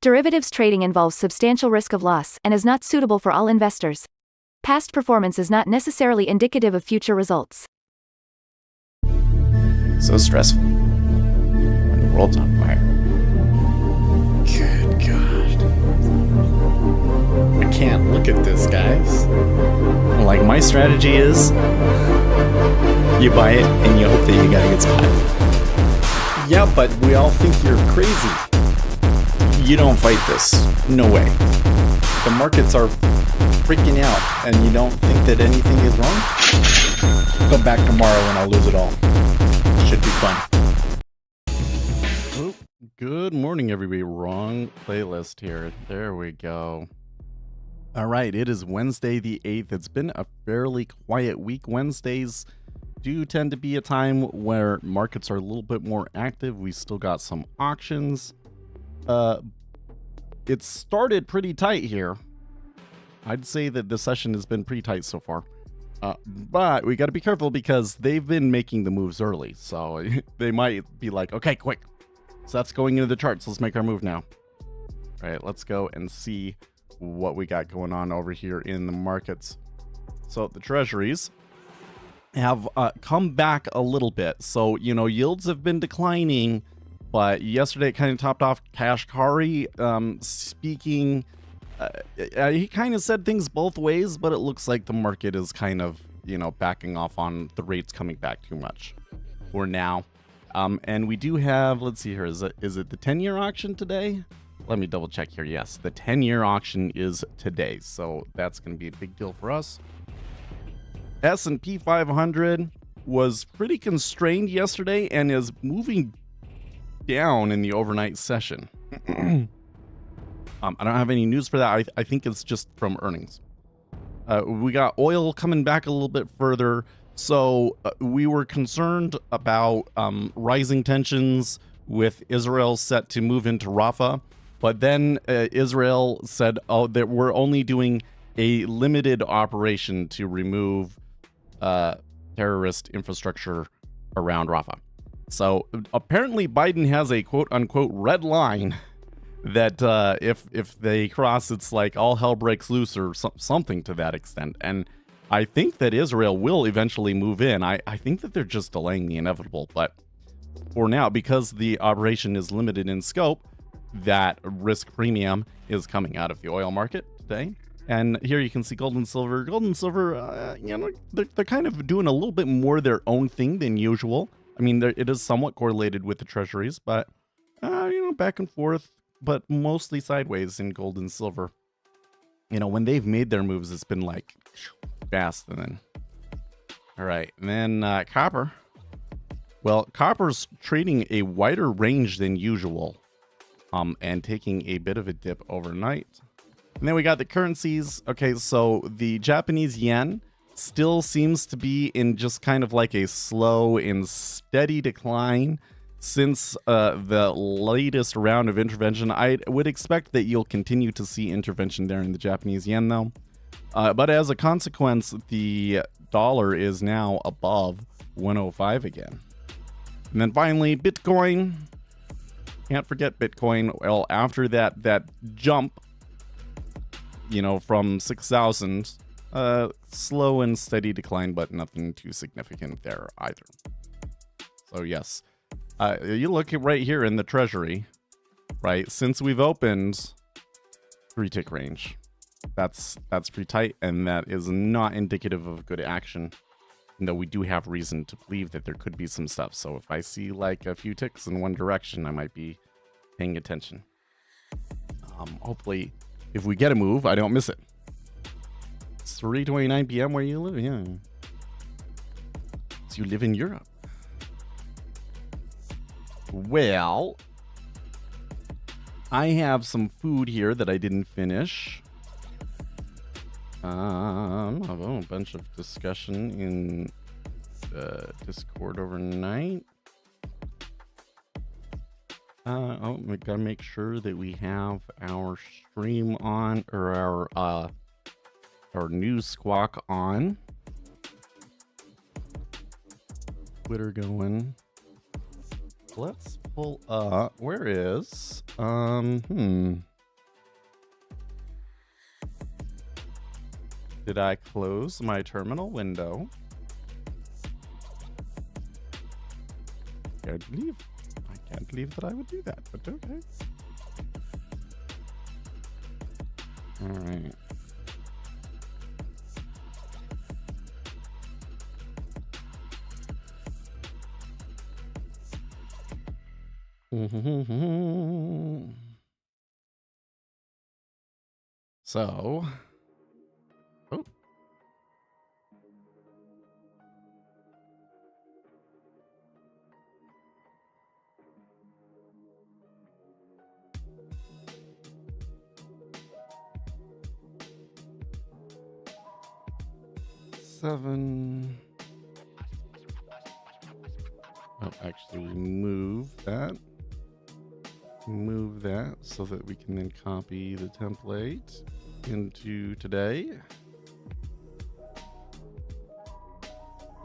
Derivatives trading involves substantial risk of loss and is not suitable for all investors. Past performance is not necessarily indicative of future results. So stressful when the world's on fire. Good God. I can't look at this, guys. Like, my strategy is you buy it and you hope that you got a good spot. Yeah, but we all think you're crazy. You don't fight this. No way. The markets are freaking out and you don't think that anything is wrong? Come back tomorrow and I'll lose it all. Should be fun. Oh, good morning, everybody. Wrong playlist here. There we go. All right, it is Wednesday the 8th. It's been a fairly quiet week. Wednesdays do tend to be a time where markets are a little bit more active. We still got some auctions. It started pretty tight here. I'd say that the session has been pretty tight so far. But we got to be careful because they've been making the moves early. So they might be like, okay, quick. So that's going into the charts. Let's make our move now. All right, let's go and see what we got going on over here in the markets. So the treasuries have come back a little bit. So, you know, yields have been declining, but yesterday it kind of topped off. Kashkari speaking. He kind of said things both ways, but it looks like the market is kind of, you know, backing off on the rates coming back too much for now. And we do have, let's see here, is it the 10-year auction today? Let me double check here. Yes, the 10-year auction is today, so that's going to be a big deal for us. S&P 500 was pretty constrained yesterday and is moving down in the overnight session. I don't have any news for that. I think it's just from earnings. We got oil coming back a little bit further. So we were concerned about rising tensions with Israel set to move into Rafah. But then Israel said, oh, that we're only doing a limited operation to remove terrorist infrastructure around Rafah. So apparently Biden has a quote unquote red line that if they cross, it's like all hell breaks loose or something to that extent. And I think that Israel will eventually move in. I think that they're just delaying the inevitable. But for now, because the operation is limited in scope, that risk premium is coming out of the oil market today. And here you can see gold and silver. Gold and silver, you know, they're kind of doing a little bit more their own thing than usual. I mean, it is somewhat correlated with the treasuries, but, you know, back and forth, but mostly sideways in gold and silver. You know, when they've made their moves, it's been like fast. And then, all right, and then copper. Well, copper's trading a wider range than usual, and taking a bit of a dip overnight. And then we got the currencies. Okay, so the Japanese yen still seems to be in just kind of like a slow and steady decline since the latest round of intervention. I would expect that you'll continue to see intervention there in the Japanese yen, though. But as a consequence, the dollar is now above 105 again. And then finally, Bitcoin. Can't forget Bitcoin. Well, after that jump, you know, from 6,000, slow and steady decline, but nothing too significant there either. So yes, you look at right here in the treasury, right? Since we've opened, 3-tick range. That's pretty tight, and that is not indicative of good action. Though we do have reason to believe that there could be some stuff. So if I see like a few ticks in one direction, I might be paying attention. Hopefully, if we get a move, I don't miss it. It's 3:29 p.m. where you live? Yeah. So you live in Europe. Well, I have some food here that I didn't finish. A bunch of discussion in Discord overnight. Oh, we gotta make sure that we have our stream on, or our news squawk on. Twitter going. Let's pull up. Where is Did I close my terminal window? I can't believe that I would do that, but okay. All right. So, oh. Seven. Oh, actually, move that. Move that so that we can then copy the template into today.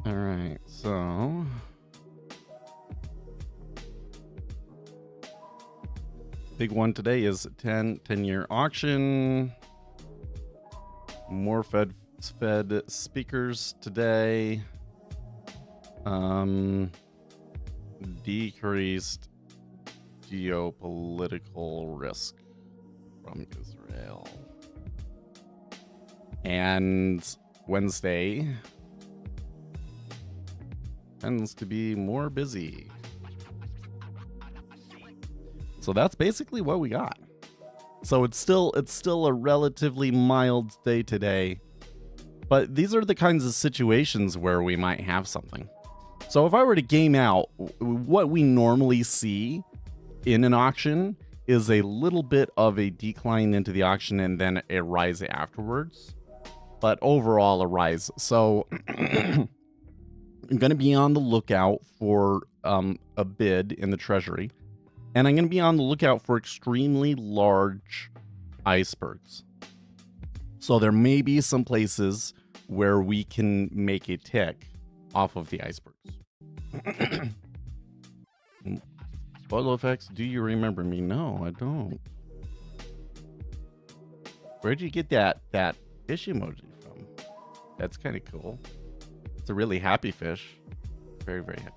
All right, so big one today is 10-year auction. More Fed speakers today. Decreased geopolitical risk from Israel. And Wednesday tends to be more busy. So that's basically what we got. So it's still a relatively mild day today. But these are the kinds of situations where we might have something. So if I were to game out, what we normally see in an auction is a little bit of a decline into the auction and then a rise afterwards. But overall, a rise. So I'm going to be on the lookout for a bid in the treasury. And I'm going to be on the lookout for extremely large icebergs. So there may be some places where we can make a tick off of the icebergs. Photo effects, do you remember me? No, I don't. Where'd you get that fish emoji from? That's kind of cool. It's a really happy fish. Very, very happy.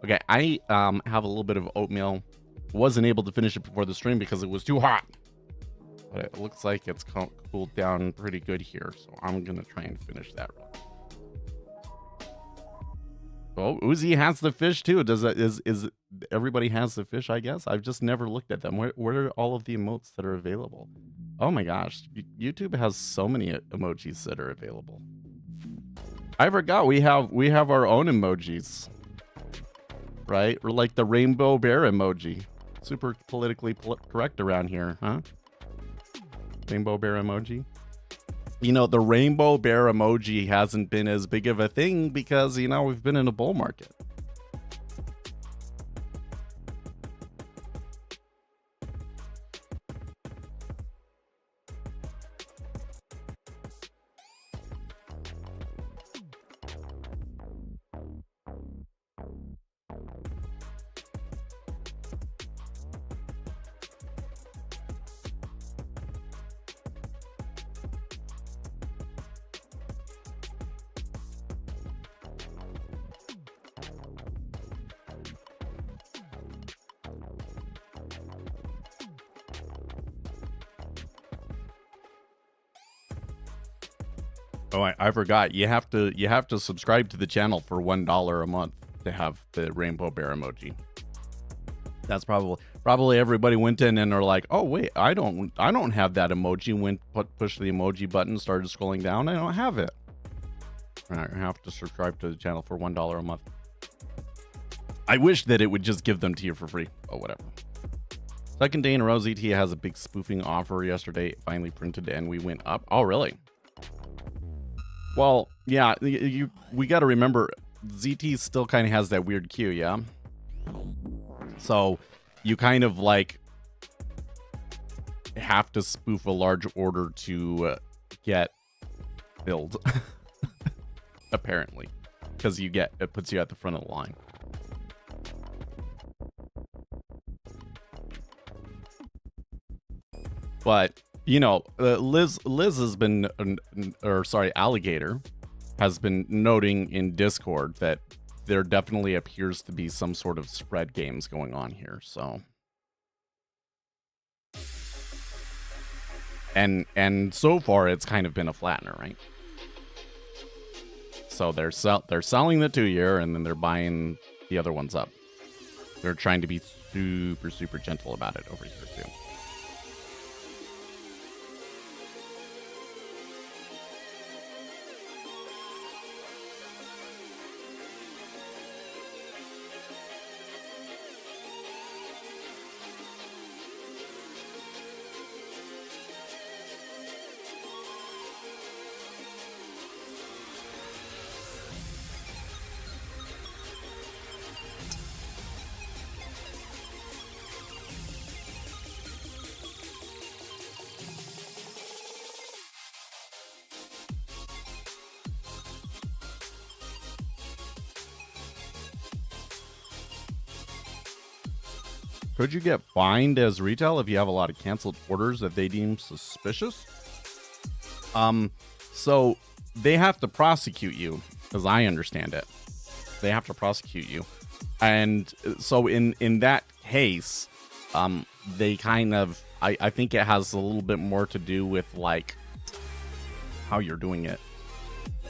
Okay, I have a little bit of oatmeal. Wasn't able to finish it before the stream because it was too hot. But it looks like it's cooled down pretty good here, so I'm gonna try and finish that. Oh, Uzi has the fish too. Is everybody has the fish? I guess I've just never looked at them. Where are all of the emotes that are available? Oh my gosh, YouTube has so many emojis that are available. I forgot we have our own emojis, right? Or like the rainbow bear emoji. Super politically correct around here, huh? Rainbow bear emoji. You know, the rainbow bear emoji hasn't been as big of a thing because, you know, we've been in a bull market. Oh, I forgot. You have to subscribe to the channel for $1 a month to have the rainbow bear emoji. That's probably everybody went in and are like, oh wait, I don't have that emoji. Push the emoji button, started scrolling down. I don't have it. I have to subscribe to the channel for $1 a month. I wish that it would just give them to you for free. Oh, whatever. Second day in a row, ZT has a big spoofing offer yesterday. It finally printed and we went up. Oh, really? Well, yeah, we got to remember, ZT still kind of has that weird queue, yeah? So you kind of like have to spoof a large order to get filled, apparently, because it puts you at the front of the line. But Liz has been, or sorry, Alligator has been noting in Discord that there definitely appears to be some sort of spread games going on here. So, and so far it's kind of been a flattener, right? So they're selling the 2-year and then they're buying the other ones up. They're trying to be super gentle about it over here too. Could you get fined as retail if you have a lot of canceled orders that they deem suspicious? So they have to prosecute you, as I understand it. They have to prosecute you. And so in that case, they kind of, I think it has a little bit more to do with like how you're doing it.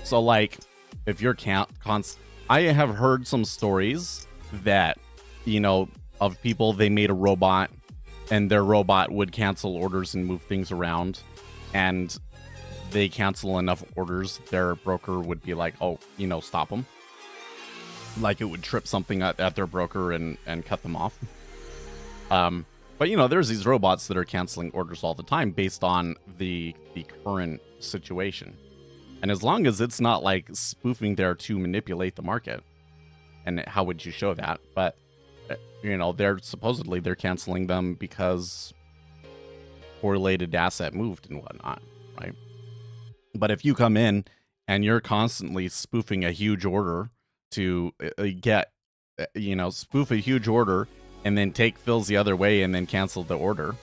So like if you're I have heard some stories that, of people, they made a robot and their robot would cancel orders and move things around, and they cancel enough orders, their broker would be like, oh, stop them. Like it would trip something at their broker and cut them off. But there's these robots that are canceling orders all the time based on the current situation. And as long as it's not like spoofing there to manipulate the market, and how would you show that? But they're canceling them because correlated asset moved and whatnot, right? But if you come in and you're constantly spoofing a huge order to spoof a huge order and then take fills the other way and then cancel the order,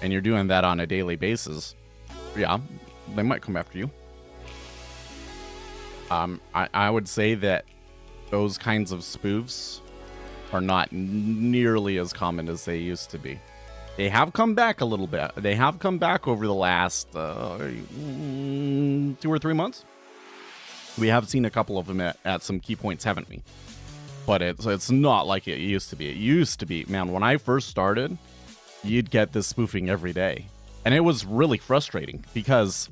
and you're doing that on a daily basis, yeah, they might come after you. I would say that those kinds of spoofs are not nearly as common as they used to be. They have come back a little bit. They have come back over the last 2 or 3 months. We have seen a couple of them at some key points, haven't we? But it's not like it used to be. It used to be, man, when I first started, you'd get this spoofing every day. And it was really frustrating because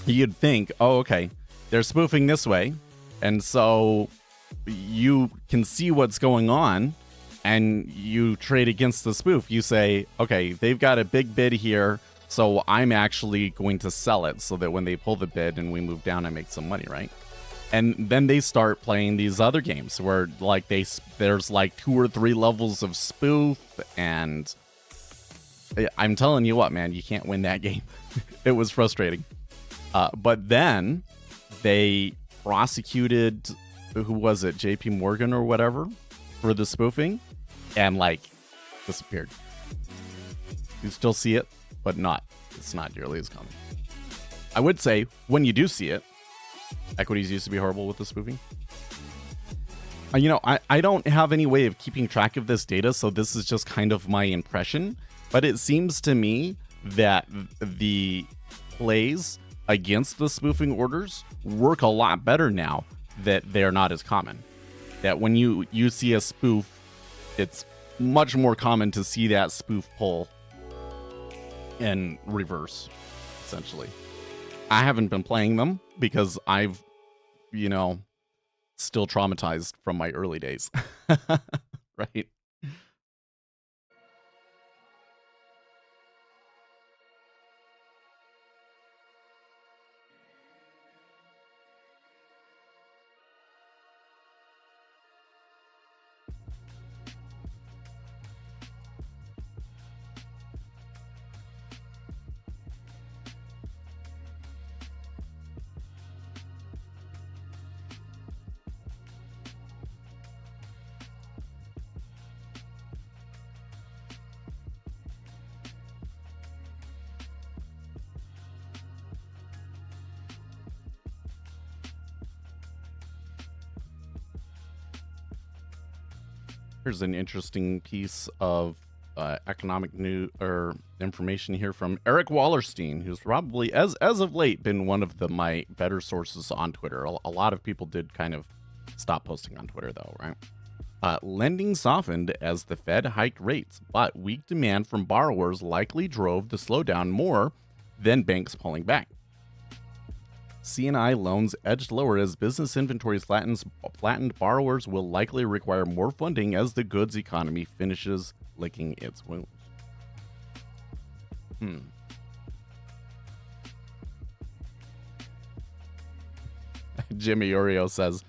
you'd think, oh, okay, they're spoofing this way. And so you can see what's going on and you trade against the spoof. You say, okay, they've got a big bid here, so I'm actually going to sell it so that when they pull the bid and we move down, I make some money, right? And then they start playing these other games where like there's like 2 or 3 levels of spoof, and I'm telling you what, man, you can't win that game. It was frustrating. But then they prosecuted, who was it, JP Morgan or whatever, for the spoofing, and like disappeared. You still see it, but it's not nearly as common. I would say when you do see it, equities used to be horrible with the spoofing. I don't have any way of keeping track of this data, so this is just kind of my impression, but it seems to me that the plays against the spoofing orders work a lot better now that they're not as common. That when you see a spoof, it's much more common to see that spoof pull in reverse, essentially. I haven't been playing them because I've, still traumatized from my early days. Right? Here's an interesting piece of economic news or information here from Eric Wallerstein, who's probably, as of late, been one of my better sources on Twitter. A lot of people did kind of stop posting on Twitter, though, right? Lending softened as the Fed hiked rates, but weak demand from borrowers likely drove the slowdown more than banks pulling back. C&I loans edged lower as business inventories flattened. Borrowers will likely require more funding as the goods economy finishes licking its wounds. Jimmy Oreo says,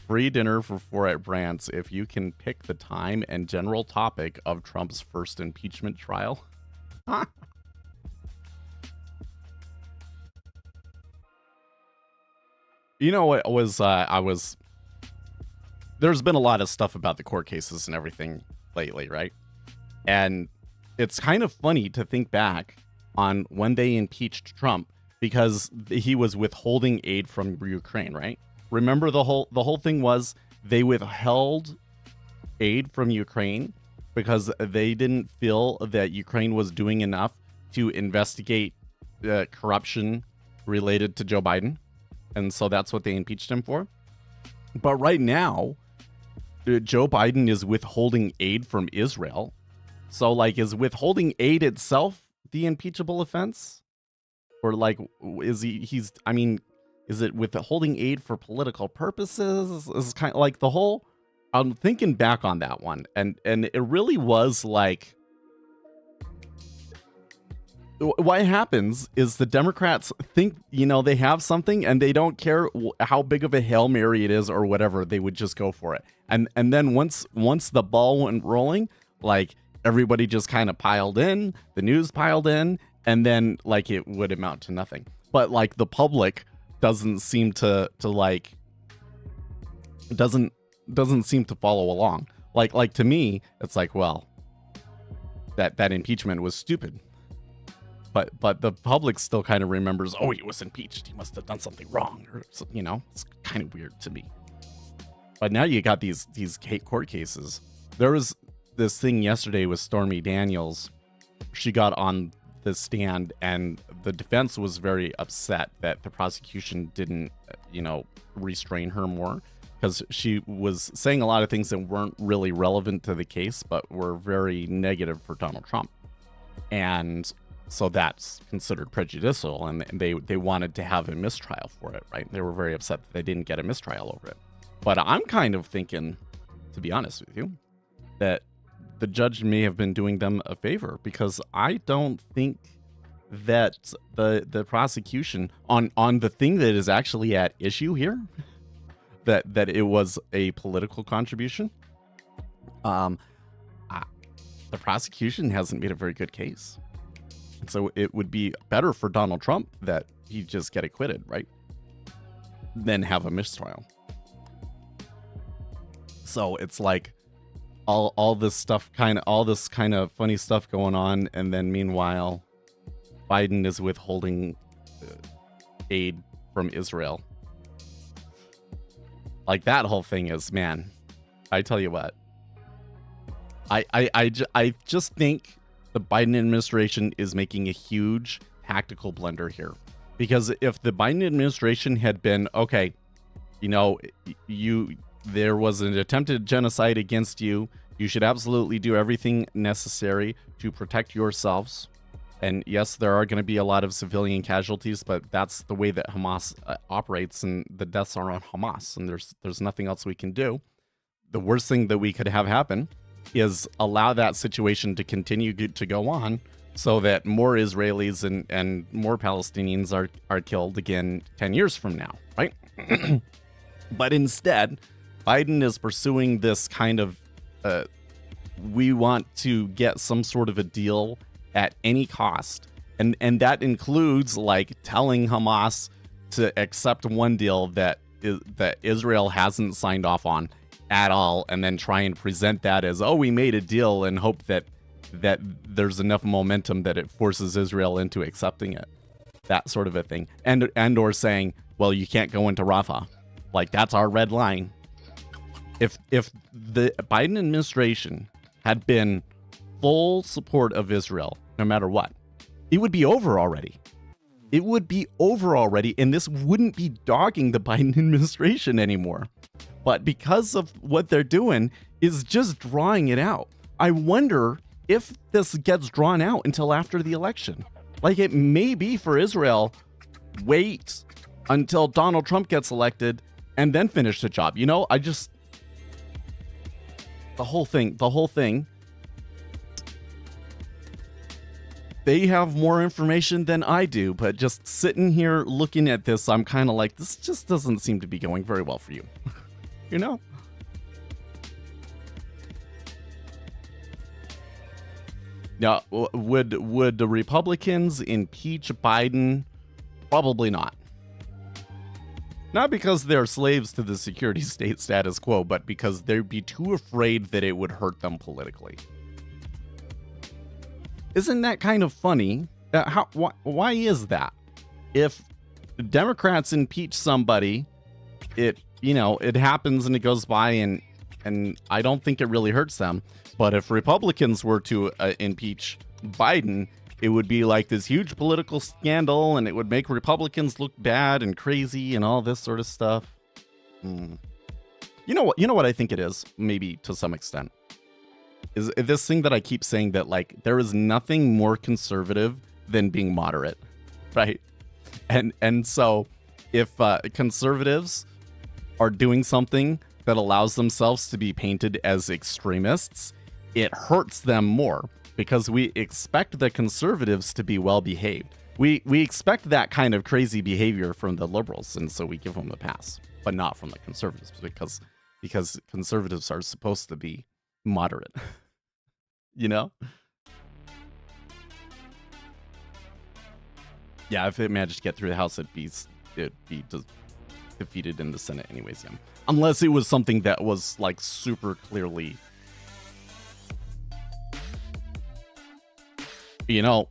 free dinner for 4 at Brandt's if you can pick the time and general topic of Trump's first impeachment trial. You know what was, there's been a lot of stuff about the court cases and everything lately, right? And it's kind of funny to think back on when they impeached Trump because he was withholding aid from Ukraine, right? Remember the whole thing was they withheld aid from Ukraine because they didn't feel that Ukraine was doing enough to investigate corruption related to Joe Biden. And so that's what they impeached him for. But right now, Joe Biden is withholding aid from Israel. So, like, is withholding aid itself the impeachable offense? Or, like, is is it withholding aid for political purposes? Is kind of like the whole, I'm thinking back on that one. And it really was like, what happens is the Democrats think, they have something and they don't care how big of a Hail Mary it is or whatever, they would just go for it. And then once the ball went rolling, like everybody just kind of piled in, the news piled in, and then like it would amount to nothing. But like the public doesn't seem to like, doesn't seem to follow along. Like to me, it's like, well, that impeachment was stupid. But the public still kind of remembers, oh, he was impeached. He must have done something wrong. Or, it's kind of weird to me. But now you got these court cases. There was this thing yesterday with Stormy Daniels. She got on the stand and the defense was very upset that the prosecution didn't, restrain her more because she was saying a lot of things that weren't really relevant to the case, but were very negative for Donald Trump. And so that's considered prejudicial, and they wanted to have a mistrial for it, right? They were very upset that they didn't get a mistrial over it. But I'm kind of thinking, to be honest with you, that the judge may have been doing them a favor because I don't think that the prosecution on the thing that is actually at issue here, that it was a political contribution. The prosecution hasn't made a very good case. So it would be better for Donald Trump that he just get acquitted, right? Than have a mistrial. So it's like all this kind of funny stuff going on, and then meanwhile, Biden is withholding aid from Israel. Like that whole thing is, man, I tell you what, I just think the Biden administration is making a huge tactical blunder here. Because if the Biden administration had been, okay, there was an attempted genocide against you, you should absolutely do everything necessary to protect yourselves. And yes, there are going to be a lot of civilian casualties, but that's the way that Hamas operates, and the deaths are on Hamas, and there's nothing else we can do. The worst thing that we could have happen is allow that situation to continue to go on so that more Israelis and more Palestinians are killed again 10 years from now, right? But instead, Biden is pursuing this kind of, we want to get some sort of a deal at any cost. And that includes like telling Hamas to accept one deal that Israel hasn't signed off on at all, and then try and present that as, oh, we made a deal, and hope that there's enough momentum that it forces Israel into accepting it. That sort of a thing. And or saying, well, you can't go into Rafah. Like, that's our red line. If the Biden administration had been full support of Israel, no matter what, it would be over already. It would be over already, and this wouldn't be dogging the Biden administration anymore. But because of what they're doing is just drawing it out. I wonder if this gets drawn out until after the election. Like, it may be for Israel, wait until Donald Trump gets elected and then finish the job. You know, the whole thing, they have more information than I do, but just sitting here looking at this, I'm kind of like, this just doesn't seem to be going very well for you. You know? Now, would the Republicans impeach Biden? Probably not. Not because they're slaves to the security state status quo, but because they'd be too afraid that it would hurt them politically. Isn't that kind of funny? Why is that? If Democrats impeach somebody, it happens and it goes by, and I don't think it really hurts them. But if Republicans were to impeach Biden, it would be like this huge political scandal, and it would make Republicans look bad and crazy and all this sort of stuff. You know what I think it is, maybe to some extent, is this thing that I keep saying that, like, there is nothing more conservative than being moderate, right? And so if conservatives are doing something that allows themselves to be painted as extremists, it hurts them more because we expect the conservatives to be well behaved. We expect that kind of crazy behavior from the liberals, and so we give them a pass, but not from the conservatives because conservatives are supposed to be moderate. You know? Yeah, if it managed to get through the House, it'd be defeated in the Senate anyways, yeah. Unless it was something that was like super clearly, you know,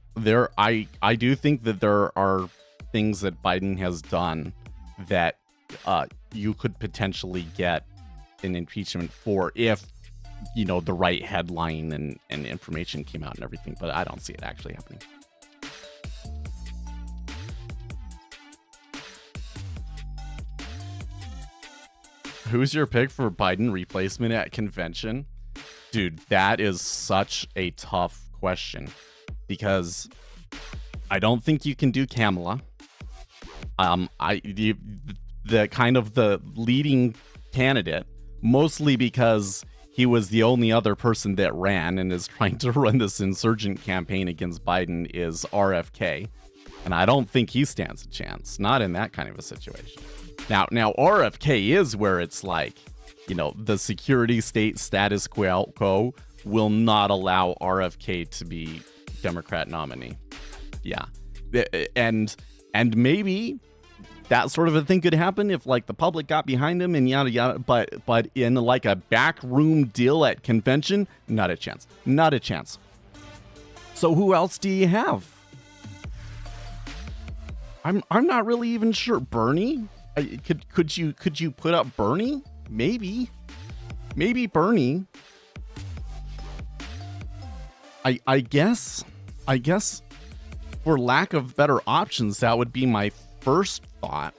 I do think that there are things that Biden has done that you could potentially get an impeachment for if, you know, the right headline and information came out and everything, but I don't see it actually happening. Who's your pick for Biden replacement at convention? Dude, that is such a tough question because I don't think you can do Kamala. The kind of the leading candidate, mostly because he was the only other person that ran and is trying to run this insurgent campaign against Biden, is RFK. And I don't think he stands a chance, not in that kind of a situation. Now RFK is where it's like, you know, the security state status quo will not allow RFK to be Democrat nominee. Yeah. And maybe that sort of a thing could happen if, like, the public got behind him and yada yada, but in like a backroom deal at convention, not a chance. Not a chance. So who else do you have? I'm not really even sure. Bernie? Could you put up Bernie? Maybe Bernie. I guess for lack of better options, that would be my first thought.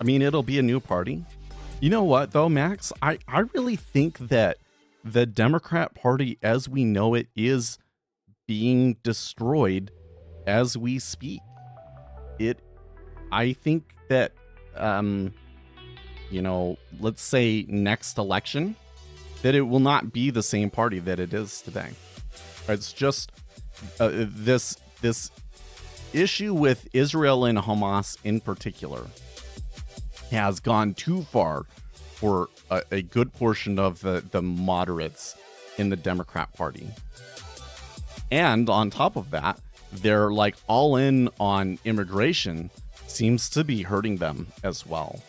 I mean, it'll be a new party. You know what though, Max? I really think that the Democrat Party as we know it is being destroyed as we speak. I think that, you know, let's say next election, that it will not be the same party that it is today. It's just this issue with Israel and Hamas in particular has gone too far for a good portion of the moderates in the Democrat Party. And on top of that, they're like all in on immigration seems to be hurting them as well.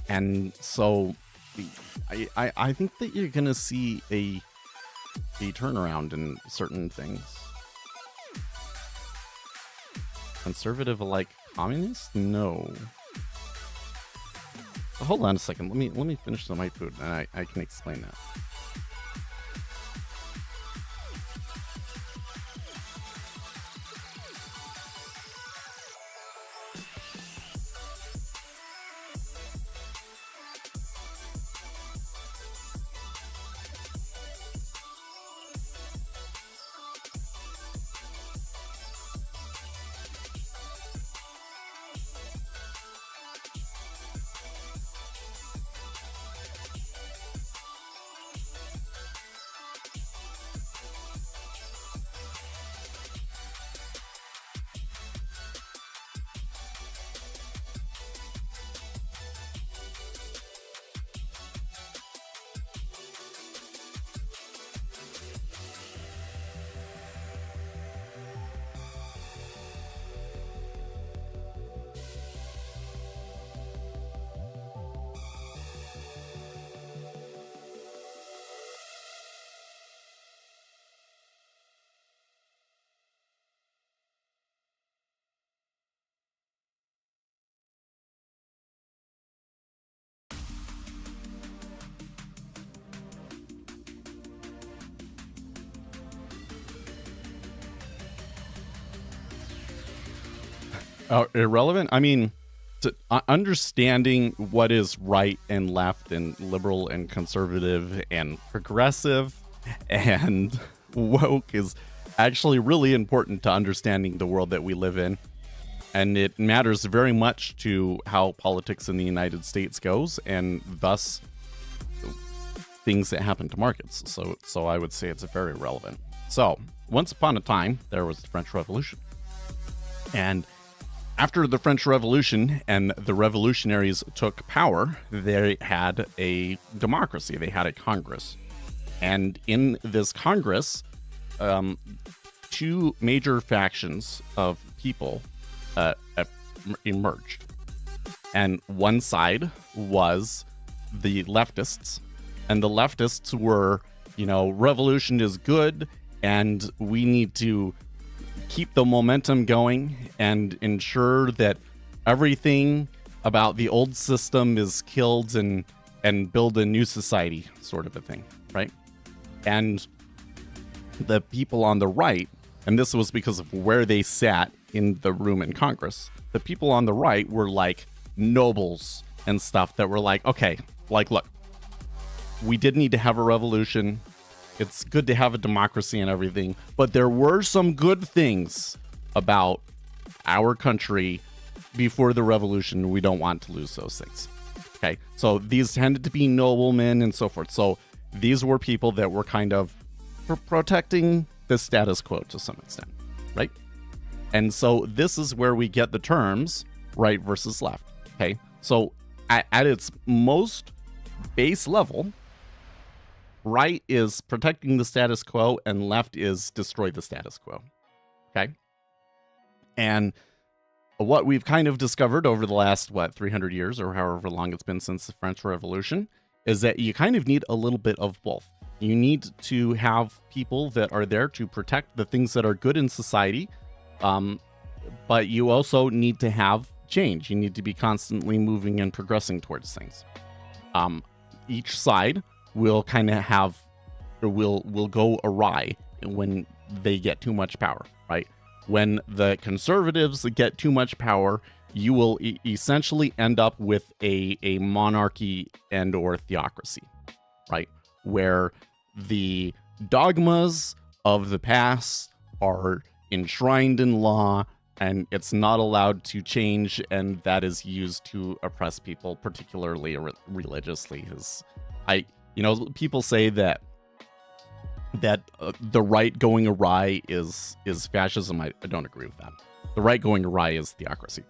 And so I think that you're going to see a turnaround in certain things. Conservative like communist? No. hold on a second. Let me finish some of my food, and I can explain that. Irrelevant? I mean, understanding what is right and left and liberal and conservative and progressive and woke is actually really important to understanding the world that we live in. And it matters very much to how politics in the United States goes, and thus things that happen to markets. So I would say it's very relevant. So once upon a time, there was the French Revolution. And after the French Revolution and the revolutionaries took power, they had a democracy. They had a Congress. And in this Congress, two major factions of people emerged. And one side was the leftists. And the leftists were, revolution is good, and we need to keep the momentum going and ensure that everything about the old system is killed and build a new society, sort of a thing, right? And the people on the right, and this was because of where they sat in the room in Congress, the people on the right were like nobles and stuff that were like, okay, like, look, we did need to have a revolution. It's good to have a democracy and everything, but there were some good things about our country before the revolution. We don't want to lose those things. Okay, so these tended to be noblemen and so forth. So these were people that were kind of protecting the status quo to some extent, right? And so this is where we get the terms right versus left. Okay, so at its most base level, right is protecting the status quo and left is destroy the status quo. Okay. And what we've kind of discovered over the last, 300 years or however long it's been since the French Revolution is that you kind of need a little bit of both. You need to have people that are there to protect the things that are good in society. But you also need to have change. You need to be constantly moving and progressing towards things. Each side will kind of have, or will go awry when they get too much power, right? When the conservatives get too much power, you will essentially end up with a monarchy and or theocracy, right? Where the dogmas of the past are enshrined in law and it's not allowed to change, and that is used to oppress people, particularly religiously. People say that the right going awry is fascism. I don't agree with that. The right going awry is theocracy.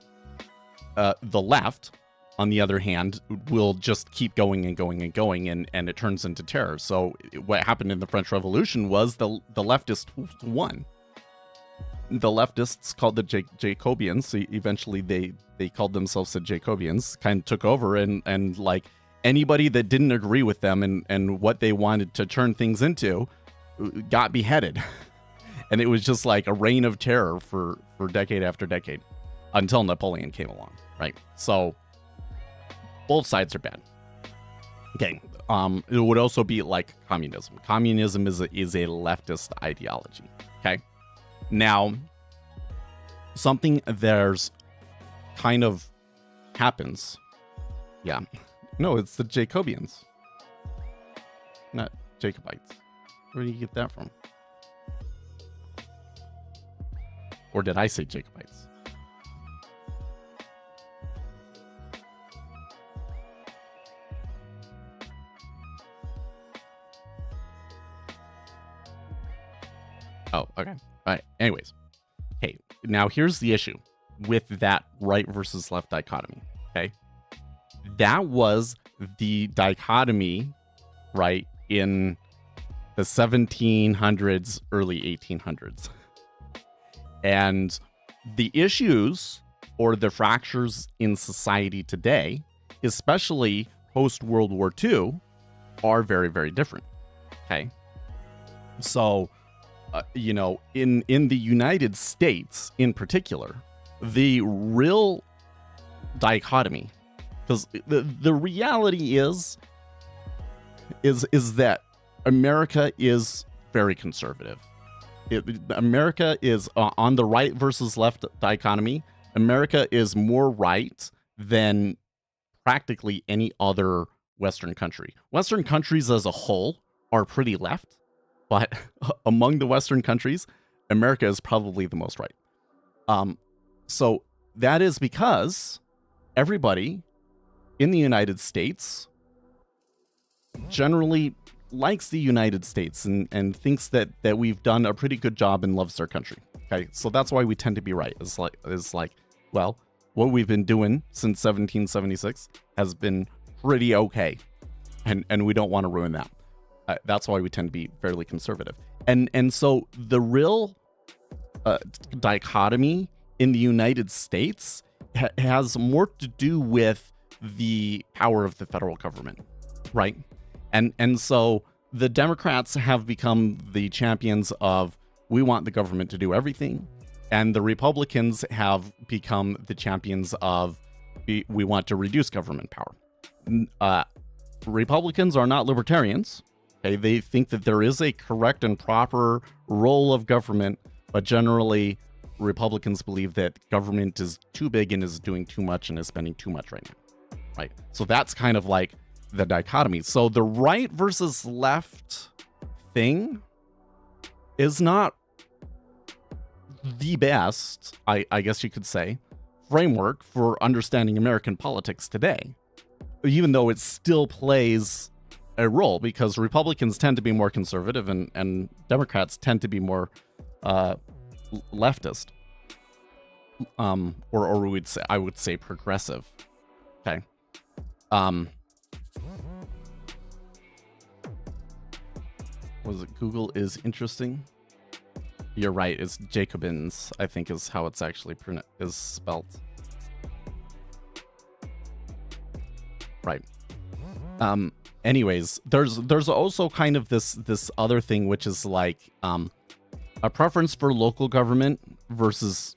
The left, on the other hand, will just keep going and going and going, and it turns into terror. So what happened in the French Revolution was the leftists won. The leftists, called the Jacobians, so eventually they called themselves the Jacobians, kind of took over, and like anybody that didn't agree with them and what they wanted to turn things into got beheaded. And it was just like a reign of terror for decade after decade until Napoleon came along, right? So Both sides are bad. Okay. It would also be like communism. Communism is a leftist ideology. Okay. Now, something there's kind of happens. Yeah. No, it's the Jacobians, not Jacobites. Where do you get that from? Or did I say Jacobites? Oh, okay. All right. Anyways. Okay. Now here's the issue with that right versus left dichotomy. Okay. That was the dichotomy, right, in the 1700s, early 1800s. And the issues or the fractures in society today, especially post World War II, are very, very different. Okay. So, in the United States in particular, the real dichotomy, because the reality is that America is very conservative. America is on the right versus left dichotomy. America is more right than practically any other Western country. Western countries as a whole are pretty left, but among the Western countries, America is probably the most right. So that is because everybody in the United States generally likes the United States and thinks that we've done a pretty good job and loves their country. Okay, so that's why we tend to be right. It's like, well, what we've been doing since 1776 has been pretty okay, and we don't want to ruin that. That's why we tend to be fairly conservative. And so the real dichotomy in the United States has more to do with the power of the federal government, right? And so the Democrats have become the champions of, we want the government to do everything. And the Republicans have become the champions of, we want to reduce government power. Republicans are not libertarians. Okay? They think that there is a correct and proper role of government, but generally Republicans believe that government is too big and is doing too much and is spending too much right now. Right? So that's kind of like the dichotomy. So the right versus left thing is not the best, I guess you could say, framework for understanding American politics today, even though it still plays a role, because Republicans tend to be more conservative and Democrats tend to be more leftist, or I would say progressive. Okay. Was it Google is interesting? You're right. It's Jacobins, I think, is how it's actually is spelt. Right. Anyways, there's also kind of this other thing, which is like a preference for local government versus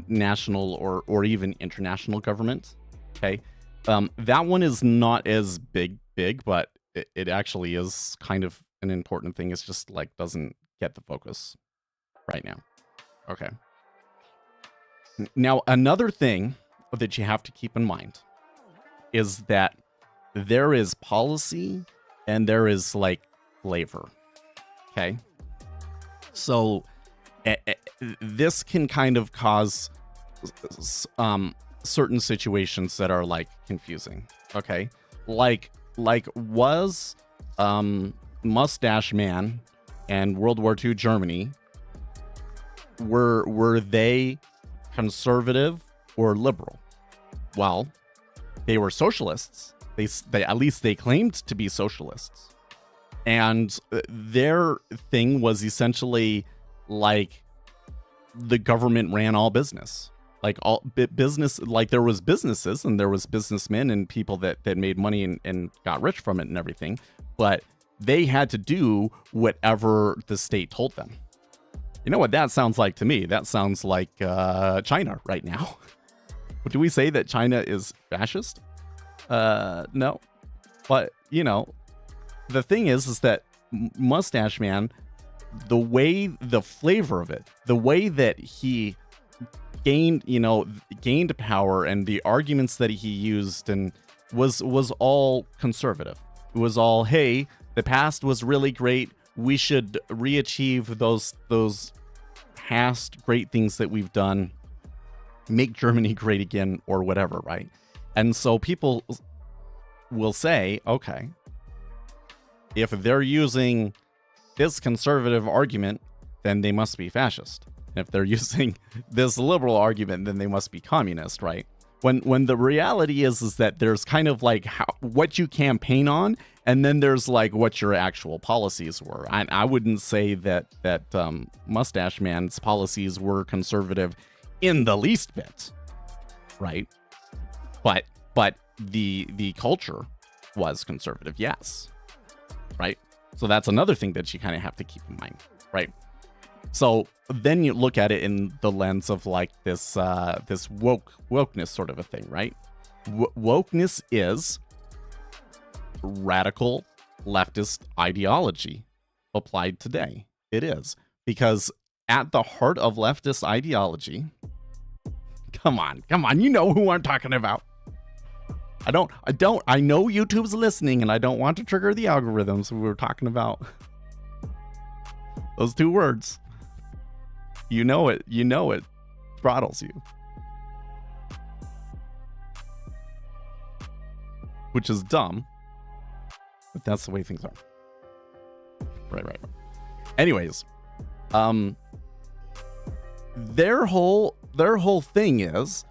national or even international government. Okay. That one is not as big, but it actually is kind of an important thing. It's just like doesn't get the focus right now. Okay. Now, another thing that you have to keep in mind is that there is policy and there is like flavor. Okay. So this can kind of cause certain situations that are like confusing. Okay. Like was Mustache Man and World War II Germany, were they conservative or liberal? Well, they were socialists. They at least they claimed to be socialists, and their thing was essentially like the government ran all business, like all business. Like there was businesses and there was businessmen and people that made money and got rich from it and everything, but they had to do whatever the state told them. You know what that sounds like to me? That sounds like China right now. But do we say that China is fascist? No. But, you know, the thing is that Mustache Man, the flavor of it, the way that he gained power, and the arguments that he used and was all conservative. It was all, hey, the past was really great. We should re-achieve those past great things that we've done. Make Germany great again, or whatever, right? And so people will say, okay, if they're using this conservative argument, then they must be fascist. And if they're using this liberal argument, then they must be communist, right? When the reality is that there's kind of like what you campaign on, and then there's like what your actual policies were. I wouldn't say that Mustache Man's policies were conservative in the least bit, right? But the culture was conservative, yes, right? So that's another thing that you kind of have to keep in mind, right? So then you look at it in the lens of like this wokeness sort of a thing, right? Wokeness is radical leftist ideology applied today. It is, because at the heart of leftist ideology, come on, you know who I'm talking about. I know YouTube's listening, and I don't want to trigger the algorithms. We were talking about those two words. You know it throttles you. Which is dumb, but that's the way things are. Right. Anyways, their whole thing is,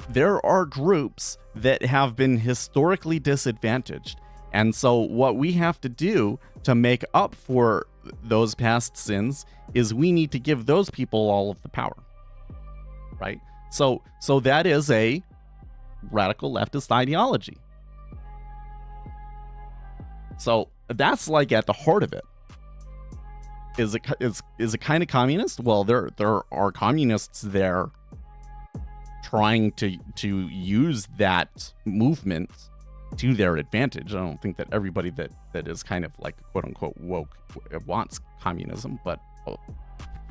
there are groups that have been historically disadvantaged. And so what we have to do to make up for those past sins is we need to give those people all of the power. Right? So that is a radical leftist ideology. So that's like at the heart of it. Is it kind of communist? Well, there are communists there trying to use that movement to their advantage. I don't think that everybody that is kind of like quote unquote woke wants communism, but a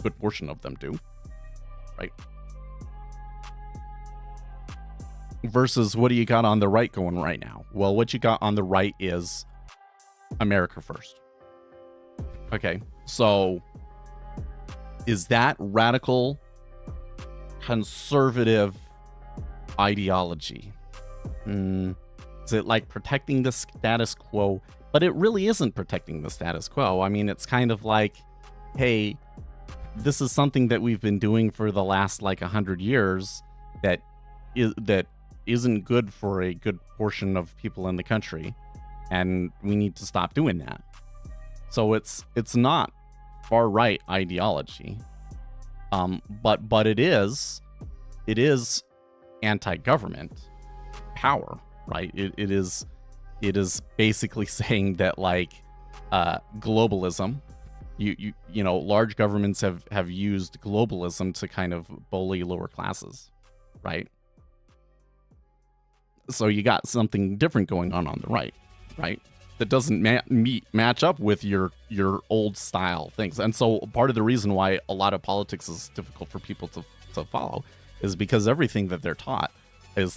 good portion of them do, right? Versus what do you got on the right going right now? Well, what you got on the right is America first. Okay, so is that radical conservative ideology? Is it like protecting the status quo? But it really isn't protecting the status quo. I mean, it's kind of like, hey, this is something that we've been doing for the last like 100 years that isn't good for a good portion of people in the country, and we need to stop doing that. So it's not far right ideology, but it is anti-government power, right? It is basically saying that like globalism, you know, large governments have used globalism to kind of bully lower classes, right? So you got something different going on the right, that doesn't match up with your old style things. And so part of the reason why a lot of politics is difficult for people to follow is because everything that they're taught is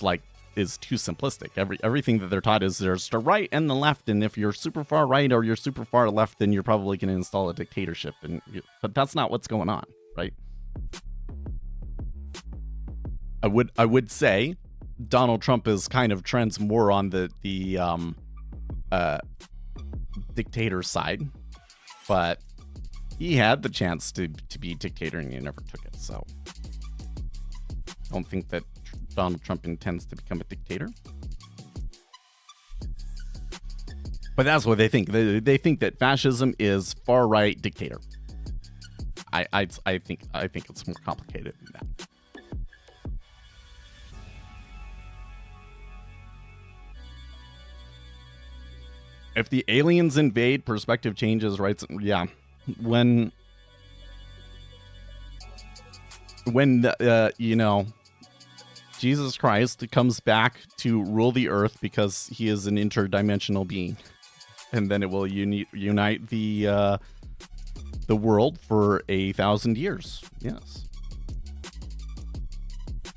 too simplistic. Everything that they're taught is there's the right and the left, and if you're super far right or you're super far left, then you're probably going to install a dictatorship. But that's not what's going on, right? I would say Donald Trump is kind of trends more on the dictator side, but he had the chance to be dictator and he never took it. So I don't think that Donald Trump intends to become a dictator. But that's what they think. They think that fascism is far right dictator. I think it's more complicated than that. If the aliens invade, perspective changes, right? Yeah. When the, Jesus Christ comes back to rule the earth because he is an interdimensional being, and then it will unite the world for 1,000 years. Yes.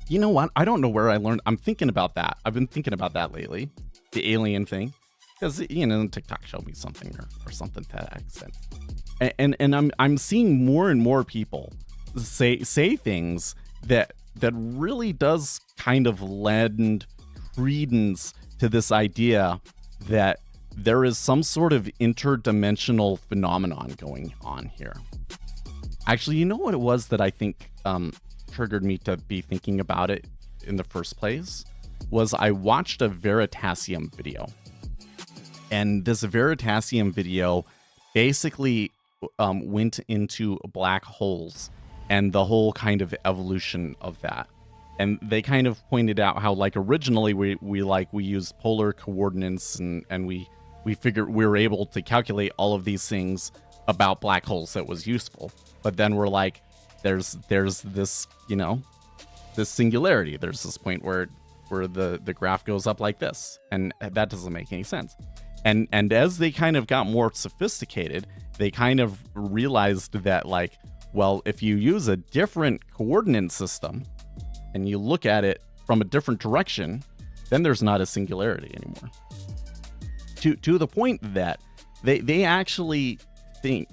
You know what? I don't know where I learned. I'm thinking about that. I've been thinking about that lately, the alien thing, because TikTok showed me something or something to that extent, and I'm seeing more and more people say things that really does kind of lend credence to this idea that there is some sort of interdimensional phenomenon going on here. Actually, you know what it was that I think triggered me to be thinking about it in the first place? Was I watched a Veritasium video. And this Veritasium video basically went into black holes and the whole kind of evolution of that. And they kind of pointed out how, like, originally we use polar coordinates and we figured we were able to calculate all of these things about black holes that was useful. But then we're like, there's this, this singularity. There's this point where the graph goes up like this, and that doesn't make any sense. And as they kind of got more sophisticated, they kind of realized that, like, well, if you use a different coordinate system and you look at it from a different direction, then there's not a singularity anymore. To the point that they actually think,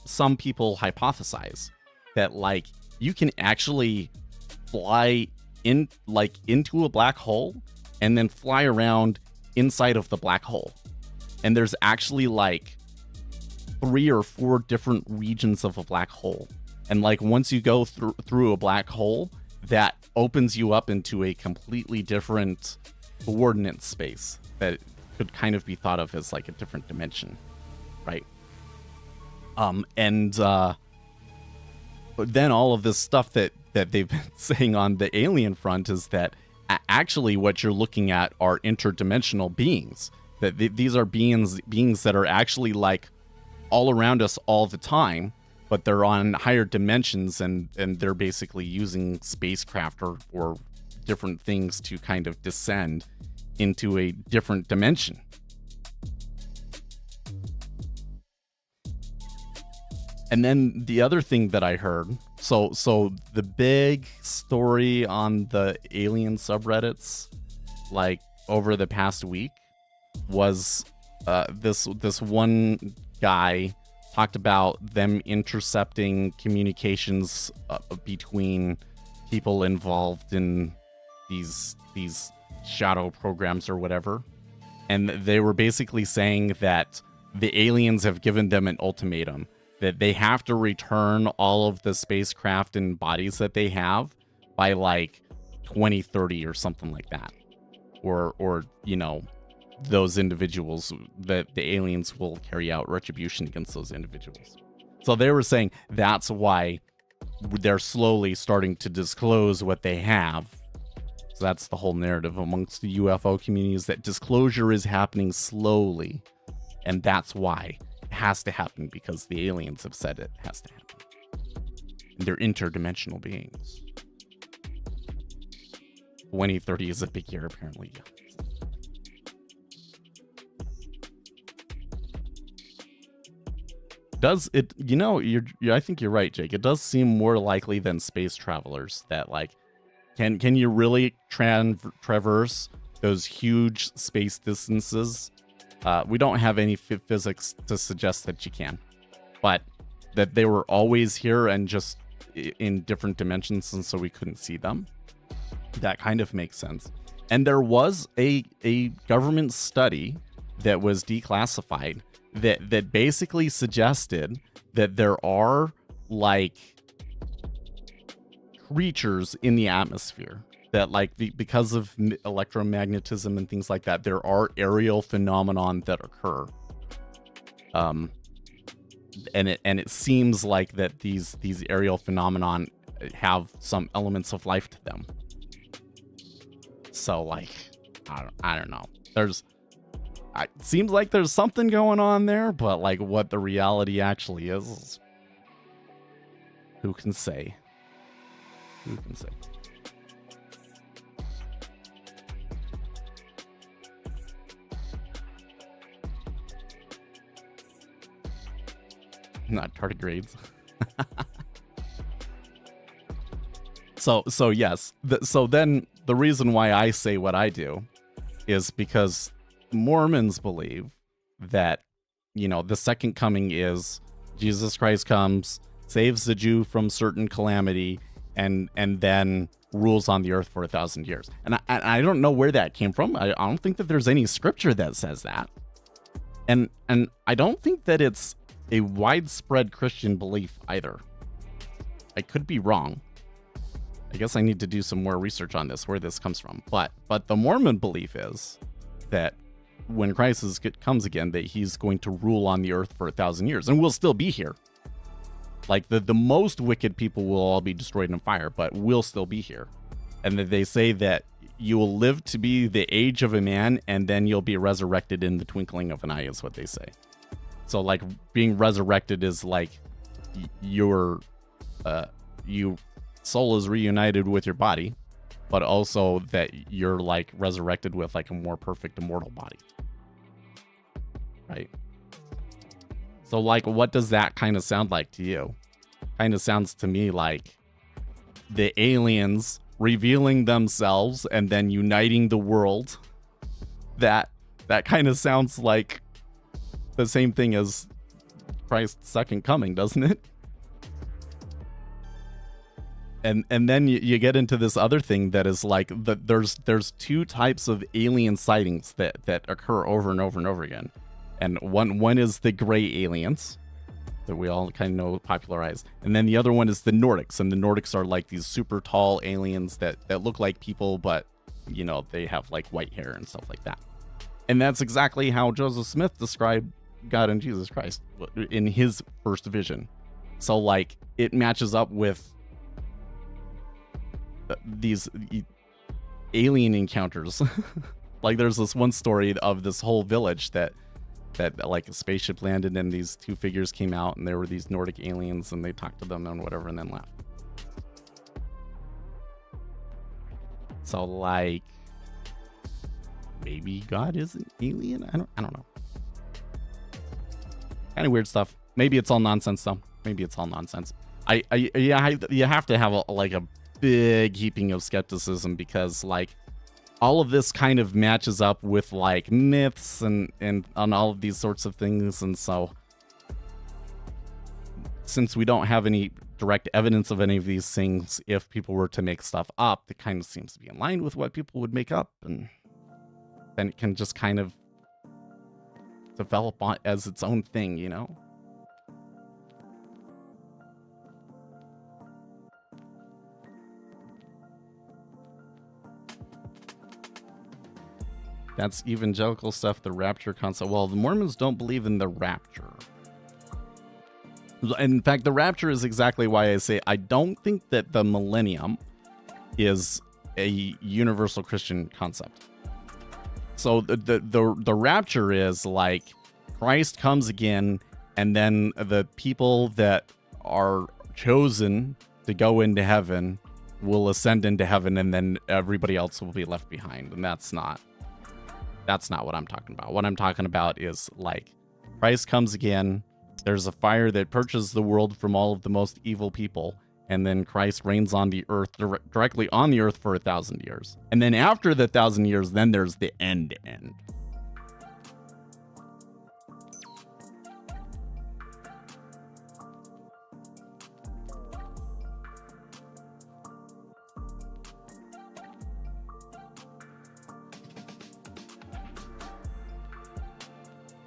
some people hypothesize that, like, you can actually fly into a black hole and then fly around inside of the black hole. And there's actually like 3 or 4 different regions of a black hole. And like once you go through a black hole, that opens you up into a completely different coordinate space that could kind of be thought of as like a different dimension, right? But then all of this stuff that they've been saying on the alien front is that actually what you're looking at are interdimensional beings. That these are beings that are actually like all around us all the time, but they're on higher dimensions and they're basically using spacecraft or different things to kind of descend into a different dimension. And then the other thing that I heard, so the big story on the alien subreddits, like over the past week, was this one guy talked about them intercepting communications between people involved in these shadow programs or whatever, and they were basically saying that the aliens have given them an ultimatum that they have to return all of the spacecraft and bodies that they have by like 2030 or something like that, or those individuals, that the aliens will carry out retribution against those individuals. So they were saying that's why they're slowly starting to disclose what they have. So that's the whole narrative amongst the UFO community, is that disclosure is happening slowly, and that's why it has to happen, because the aliens have said it has to happen. And they're interdimensional beings. 2030 is a big year, apparently. Does it, I think you're right, Jake. It does seem more likely than space travelers that, like, can you really traverse those huge space distances? We don't have any physics to suggest that you can, but that they were always here and just in different dimensions, and so we couldn't see them. That kind of makes sense. And there was a government study that was declassified that basically suggested that there are like creatures in the atmosphere that, like, because of electromagnetism and things like that, there are aerial phenomenon that occur. And it seems like that these aerial phenomenon have some elements of life to them. So, like, I don't know. It seems like there's something going on there, but like what the reality actually is, who can say? Who can say? not tardigrades. So yes. So then the reason why I say what I do is because Mormons believe that, the second coming is Jesus Christ comes, saves the Jew from certain calamity, and then rules on the earth for 1,000 years. And I don't know where that came from. I don't think that there's any scripture that says that. And I don't think that it's a widespread Christian belief either. I could be wrong. I guess I need to do some more research on this, where this comes from. But the Mormon belief is that when Christ comes again, that he's going to rule on the earth for 1,000 years, and we'll still be here. Like the most wicked people will all be destroyed in fire, but we'll still be here. And that they say that you will live to be the age of a man, and then you'll be resurrected in the twinkling of an eye, is what they say. So like being resurrected is like your soul is reunited with your body, but also that you're like resurrected with like a more perfect immortal body. Right? So like, what does that kind of sound like to you? Kind of sounds to me like the aliens revealing themselves and then uniting the world. That kind of sounds like the same thing as Christ's second coming, doesn't it? And then you get into this other thing that is like there's two types of alien sightings that occur over and over and over again. And one is the gray aliens that we all kind of know, popularized. And then the other one is the Nordics. And the Nordics are like these super tall aliens that look like people, but, they have like white hair and stuff like that. And that's exactly how Joseph Smith described God and Jesus Christ in his first vision. So like it matches up with these alien encounters. Like there's this one story of this whole village that like a spaceship landed and these two figures came out and there were these Nordic aliens and they talked to them and whatever and then left. So like maybe God is an alien? I don't know. Kind of weird stuff. Maybe it's all nonsense though. Maybe it's all nonsense. You have to have a big heaping of skepticism because like all of this kind of matches up with like myths and on all of these sorts of things. And so since we don't have any direct evidence of any of these things, if people were to make stuff up, it kind of seems to be in line with what people would make up. And then it can just kind of develop as its own thing, That's evangelical stuff, the rapture concept. Well, the Mormons don't believe in the rapture. In fact, the rapture is exactly why I say I don't think that the millennium is a universal Christian concept. So the rapture is like Christ comes again, and then the people that are chosen to go into heaven will ascend into heaven, and then everybody else will be left behind. And that's not what I'm talking about. What I'm talking about is like Christ comes again. There's a fire that purges the world from all of the most evil people. And then Christ reigns on the earth, directly on the earth for 1,000 years. And then after the 1,000 years, then there's the end.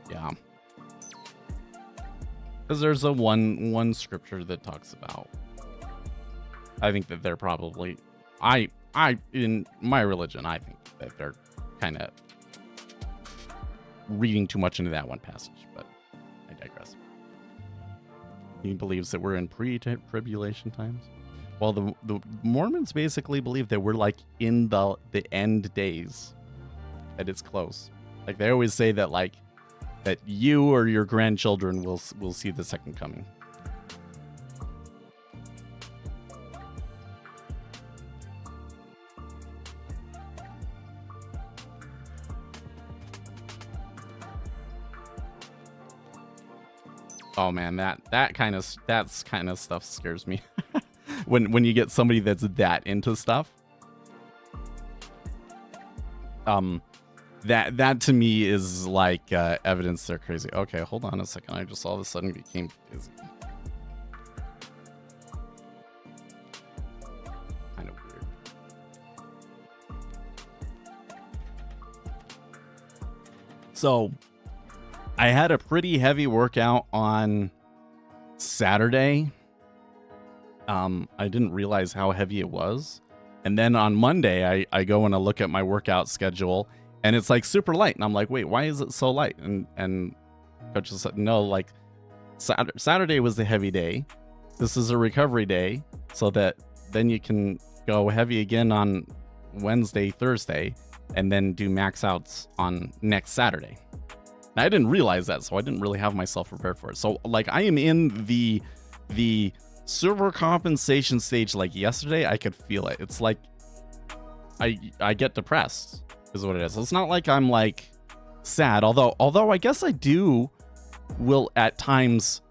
Yeah. Because there's a one scripture that talks about. I think that they're probably, in my religion, I think that they're kind of reading too much into that one passage, but I digress. He believes that we're in pre-tribulation times. Well, the Mormons basically believe that we're like in the end days, that it's close. Like they always say that like that you or your grandchildren will see the second coming. Oh man, that's kind of stuff scares me. when you get somebody that's that into stuff. That to me is like evidence they're crazy. Okay, hold on a second. I just all of a sudden became busy. Kind of weird. So, I had a pretty heavy workout on Saturday. I didn't realize how heavy it was. And then on Monday, I go and I look at my workout schedule, and it's like super light. And I'm like, wait, why is it so light? And coach said, no, like Saturday was the heavy day. This is a recovery day, so that then you can go heavy again on Wednesday, Thursday, and then do max outs on next Saturday. And I didn't realize that, so I didn't really have myself prepared for it. So like I am in the super compensation stage. Like yesterday, I could feel it. It's like I get depressed is what it is. It's not like I'm like sad, although I guess I will at times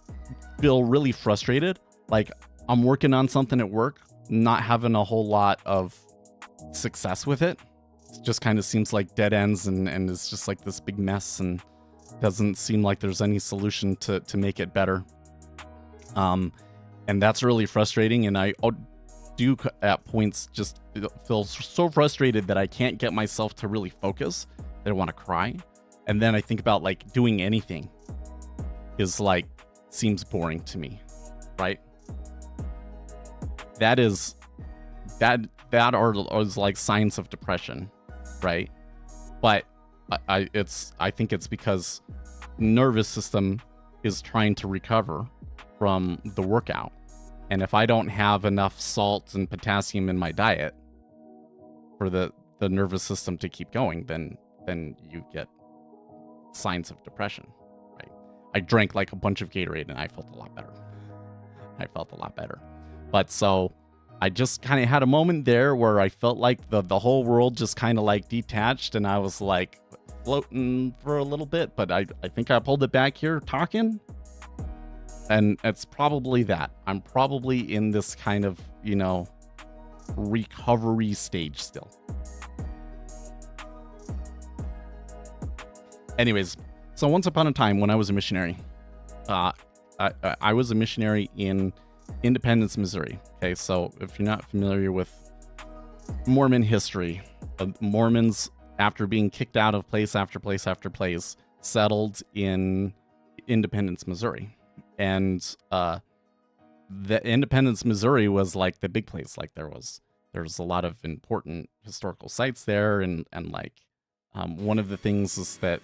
feel really frustrated. Like I'm working on something at work, not having a whole lot of success with it. It just kind of seems like dead ends, and it's just like this big mess, and doesn't seem like there's any solution to make it better. And that's really frustrating. And I do at points just feel so frustrated that I can't get myself to really focus, that I want to cry. And then I think about like doing anything is like, seems boring to me, right? That is like signs of depression, right? But I think it's because nervous system is trying to recover from the workout. And if I don't have enough salt and potassium in my diet for the nervous system to keep going, then you get signs of depression, right? I drank like a bunch of Gatorade and I felt a lot better. But so I just kind of had a moment there where I felt like the whole world just kind of like detached, and I was like floating for a little bit, but I think I pulled it back here talking. And it's probably that. I'm probably in this kind of, recovery stage still. Anyways, so once upon a time when I was a missionary, I was a missionary in Independence, Missouri. Okay, so if you're not familiar with Mormon history, Mormons, after being kicked out of place after place after place, settled in Independence, Missouri. And the Independence, Missouri was like the big place. Like there's a lot of important historical sites there, and like one of the things is that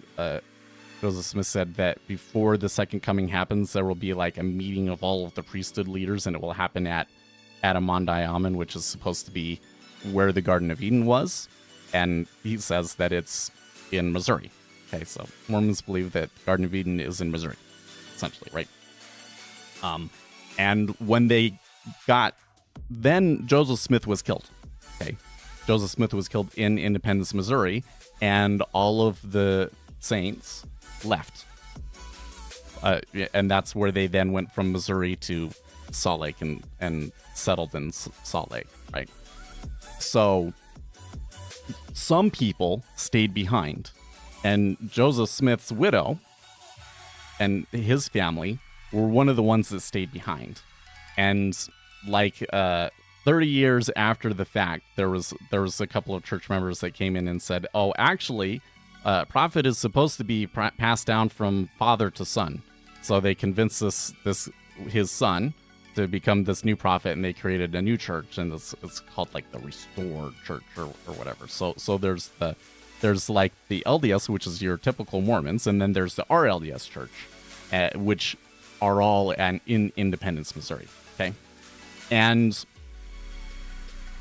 Joseph Smith said that before the second coming happens, there will be like a meeting of all of the priesthood leaders, and it will happen at Adamandi Amen, which is supposed to be where the Garden of Eden was. And he says that it's in Missouri. Okay, so Mormons believe that Garden of Eden is in Missouri, essentially, right? And when they then Joseph Smith was killed. Okay. Joseph Smith was killed in Independence, Missouri, and all of the saints left. And that's where they then went from Missouri to Salt Lake and settled in Salt Lake, right? So some people stayed behind, and Joseph Smith's widow and his family were one of the ones that stayed behind. And like 30 years after the fact, there was a couple of church members that came in and said, oh, actually, prophet is supposed to be passed down from father to son. So they convinced his son to become this new prophet, and they created a new church, and it's called like the Restored Church or whatever. So there's like the LDS, which is your typical Mormons, and then there's the RLDS church, which are all in Independence, Missouri. Okay. And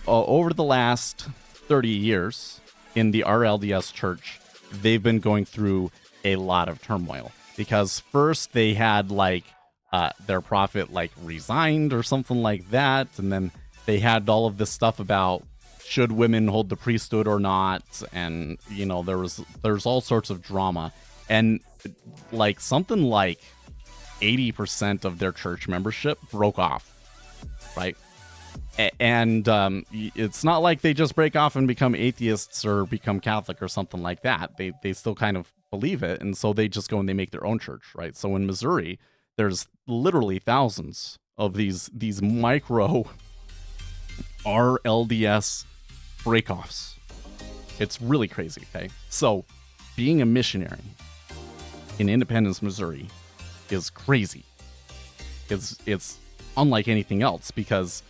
over the last 30 years in the RLDS church, they've been going through a lot of turmoil, because first they had like their prophet like resigned or something like that. And then they had all of this stuff about should women hold the priesthood or not. And, there's all sorts of drama, and like something like 80% of their church membership broke off, right? And it's not like they just break off and become atheists or become Catholic or something like that. They still kind of believe it, and so they just go and they make their own church, right? So in Missouri, there's literally thousands of these micro RLDS breakoffs. It's really crazy, okay? So being a missionary in Independence, Missouri is crazy. It's unlike anything else, because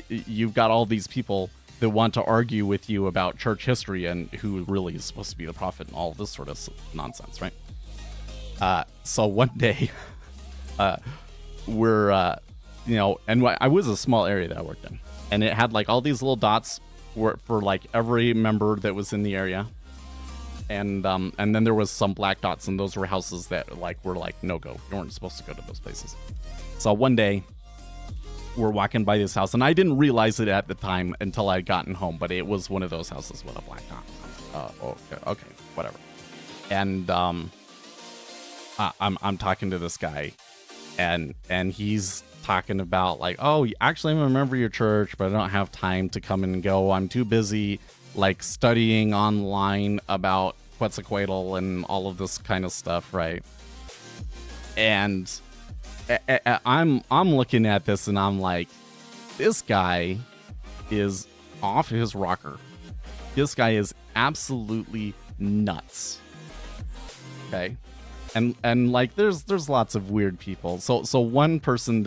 you've got all these people that want to argue with you about church history and who really is supposed to be the prophet and all of this sort of nonsense, right? So one day, we're, and I was a small area that I worked in, and it had like all these little dots for like every member that was in the area. And then there was some black dots, and those were houses that were no go. You weren't supposed to go to those places. So one day, we're walking by this house, and I didn't realize it at the time until I'd gotten home, but it was one of those houses with a black dot. Okay, whatever. And I'm talking to this guy, and he's talking about oh, actually I'm a member of your church, but I don't have time to come and go. I'm too busy studying online about Quetzalcoatl and all of this kind of stuff, right? And I'm looking at this, and I'm like, this guy is off his rocker. This guy is absolutely nuts. Okay, and there's lots of weird people. So one person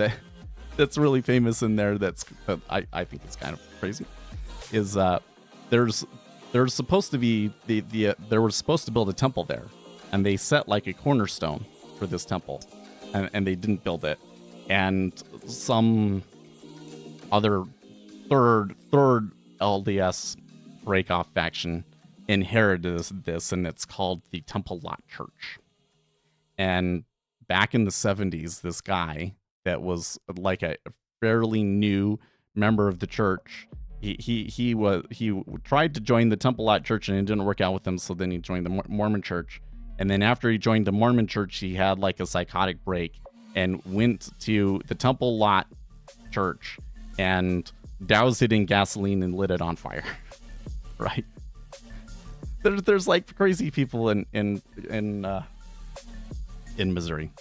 that's really famous in there that I think is kind of crazy is there's supposed to be they were supposed to build a temple there, and they set a cornerstone for this temple. And they didn't build it, and some other third LDS breakoff faction inherited this, and it's called the Temple Lot Church. And back in the 70s, this guy that was a fairly new member of the church, he tried to join the Temple Lot Church, and it didn't work out with him. So then he joined the Mormon Church. And then after he joined the Mormon Church, he had a psychotic break and went to the Temple Lot Church and doused it in gasoline and lit it on fire. Right? There's crazy people in Missouri.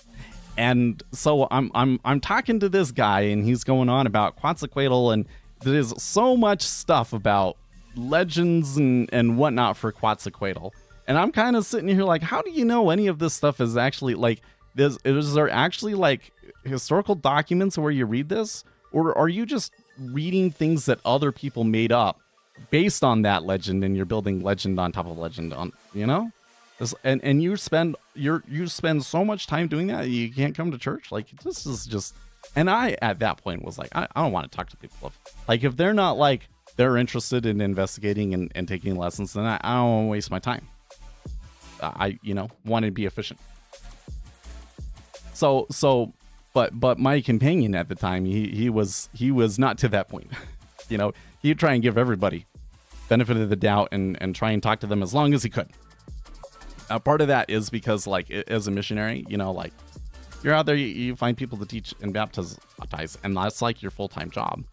And so I'm talking to this guy, and he's going on about Quetzalcoatl, and there's so much stuff about legends and whatnot for Quetzalcoatl. And I'm kind of sitting here how do you know any of this stuff is actually is there actually historical documents where you read this? Or are you just reading things that other people made up based on that legend, and you're building legend on top of legend on, and you spend so much time doing that, you can't come to church? This is just, and I, at that point, was I don't want to talk to people. If they're not they're interested in investigating and taking lessons, then I don't want to waste my time. I want to be efficient. But my companion at the time, he was not to that point. He'd try and give everybody benefit of the doubt and try and talk to them as long as he could. Part of that is because as a missionary, you're out there, you find people to teach and baptize, and that's your full-time job.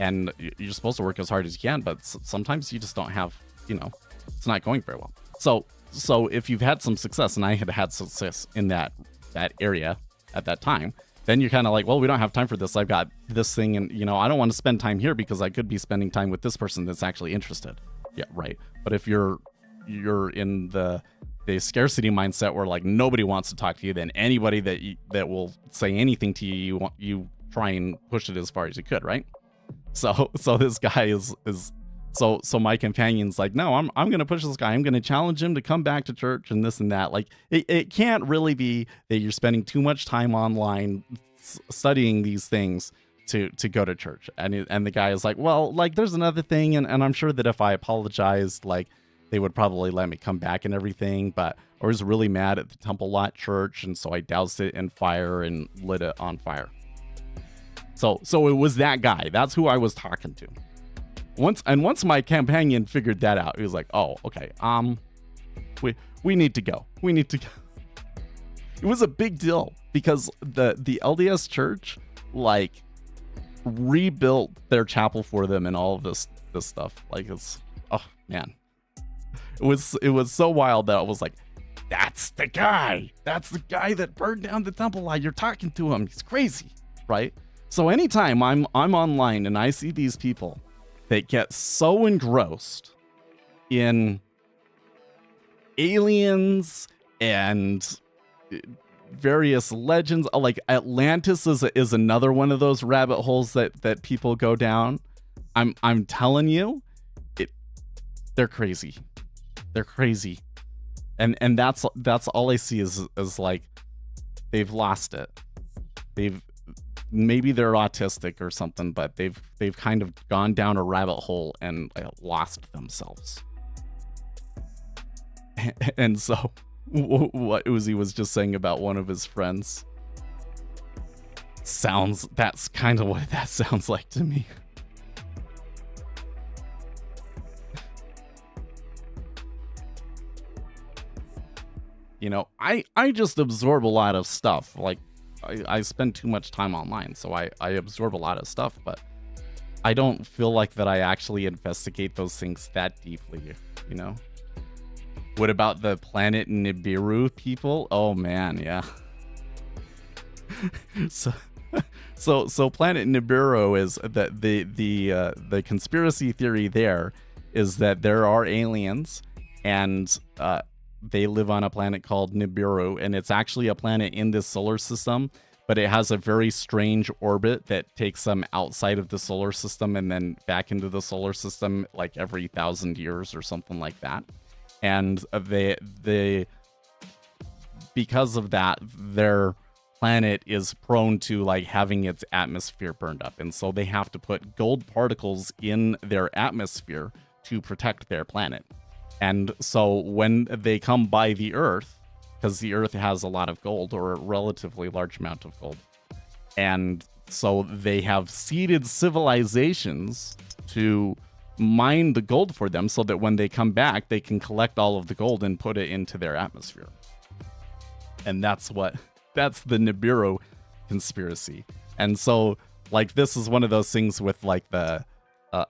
And you're supposed to work as hard as you can, but sometimes you just don't have, it's not going very well. So if you've had some success, and I had success in that area at that time, then you're kind of well, we don't have time for this. I've got this thing, and I don't want to spend time here because I could be spending time with this person that's actually interested. Yeah, right. But if you're in the scarcity mindset where nobody wants to talk to you, then anybody that will say anything to you, you try and push it as far as you could, right? So this guy is. So my companion's no, I'm going to push this guy. I'm going to challenge him to come back to church and this and that. It can't really be that you're spending too much time online studying these things to go to church. And the guy is well, there's another thing. And I'm sure that if I apologized, they would probably let me come back and everything. But I was really mad at the Temple Lot Church. And so I doused it in fire and lit it on fire. So it was that guy. That's who I was talking to. Once my companion figured that out, he was oh, okay, we need to go. We need to it was a big deal because the LDS church like rebuilt their chapel for them and all of this stuff. Like it's, oh man, it was so wild that I was like, that's the guy that burned down the temple. Like, you're talking to him, he's crazy, right? So anytime I'm online and I see these people that get so engrossed in aliens and various legends, like Atlantis is another one of those rabbit holes that people go down. I'm telling you, they're crazy. They're crazy. And that's all I see is like they've lost it. Maybe they're autistic or something, but they've kind of gone down a rabbit hole and lost themselves. And so what Uzi was just saying about one of his friends, that's kind of what that sounds like to me. You know, I just absorb a lot of stuff. Like, I spend too much time online, so I absorb a lot of stuff, but I don't feel like that I actually investigate those things that deeply, you know? What about the planet Nibiru people? Oh man, yeah. So planet Nibiru is that the conspiracy theory there is that there are aliens and they live on a planet called Nibiru, and it's actually a planet in this solar system, but it has a very strange orbit that takes them outside of the solar system and then back into the solar system like every 1,000 years or something like that. And they because of that, their planet is prone to like having its atmosphere burned up, and so they have to put gold particles in their atmosphere to protect their planet. And so when they come by the Earth, because the Earth has a lot of gold, or a relatively large amount of gold, and so they have seeded civilizations to mine the gold for them so that when they come back, they can collect all of the gold and put it into their atmosphere. And that's the Nibiru conspiracy. And so, like, this is one of those things with like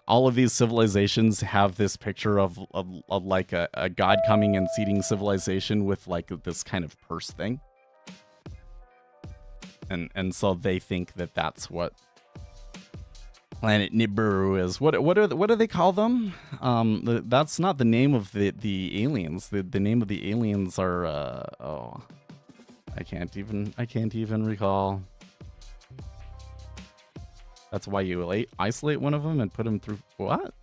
all of these civilizations have this picture of like a god coming and seeding civilization with like this kind of purse thing. And so they think that that's what planet Nibiru is. What do they call them? That's not the name of the aliens. The name of the aliens are I can't even recall. That's why you isolate one of them and put them through what?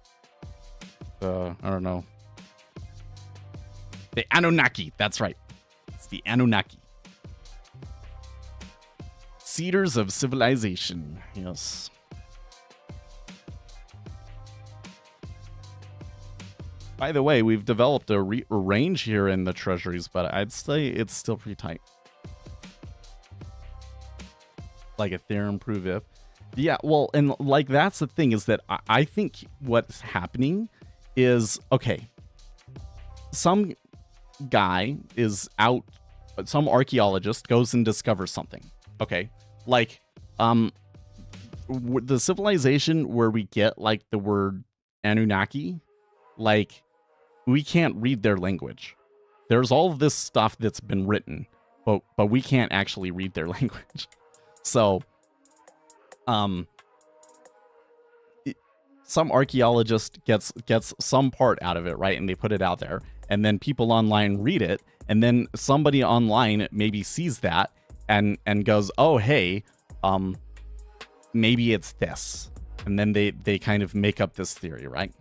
I don't know. The Anunnaki. That's right. It's the Anunnaki. Seeders of civilization. Yes. By the way, we've developed a range here in the treasuries, but I'd say it's still pretty tight. Like a theorem prove if. Yeah, well, and like that's the thing is that I think what's happening is, okay, some guy is out, some archaeologist goes and discovers something. Okay, like the civilization where we get like the word Anunnaki, like we can't read their language. There's all of this stuff that's been written, but we can't actually read their language. So some archaeologist gets some part out of it, right? And they put it out there, and then people online read it, and then somebody online maybe sees that and goes, oh, hey, maybe it's this. And then they kind of make up this theory, right?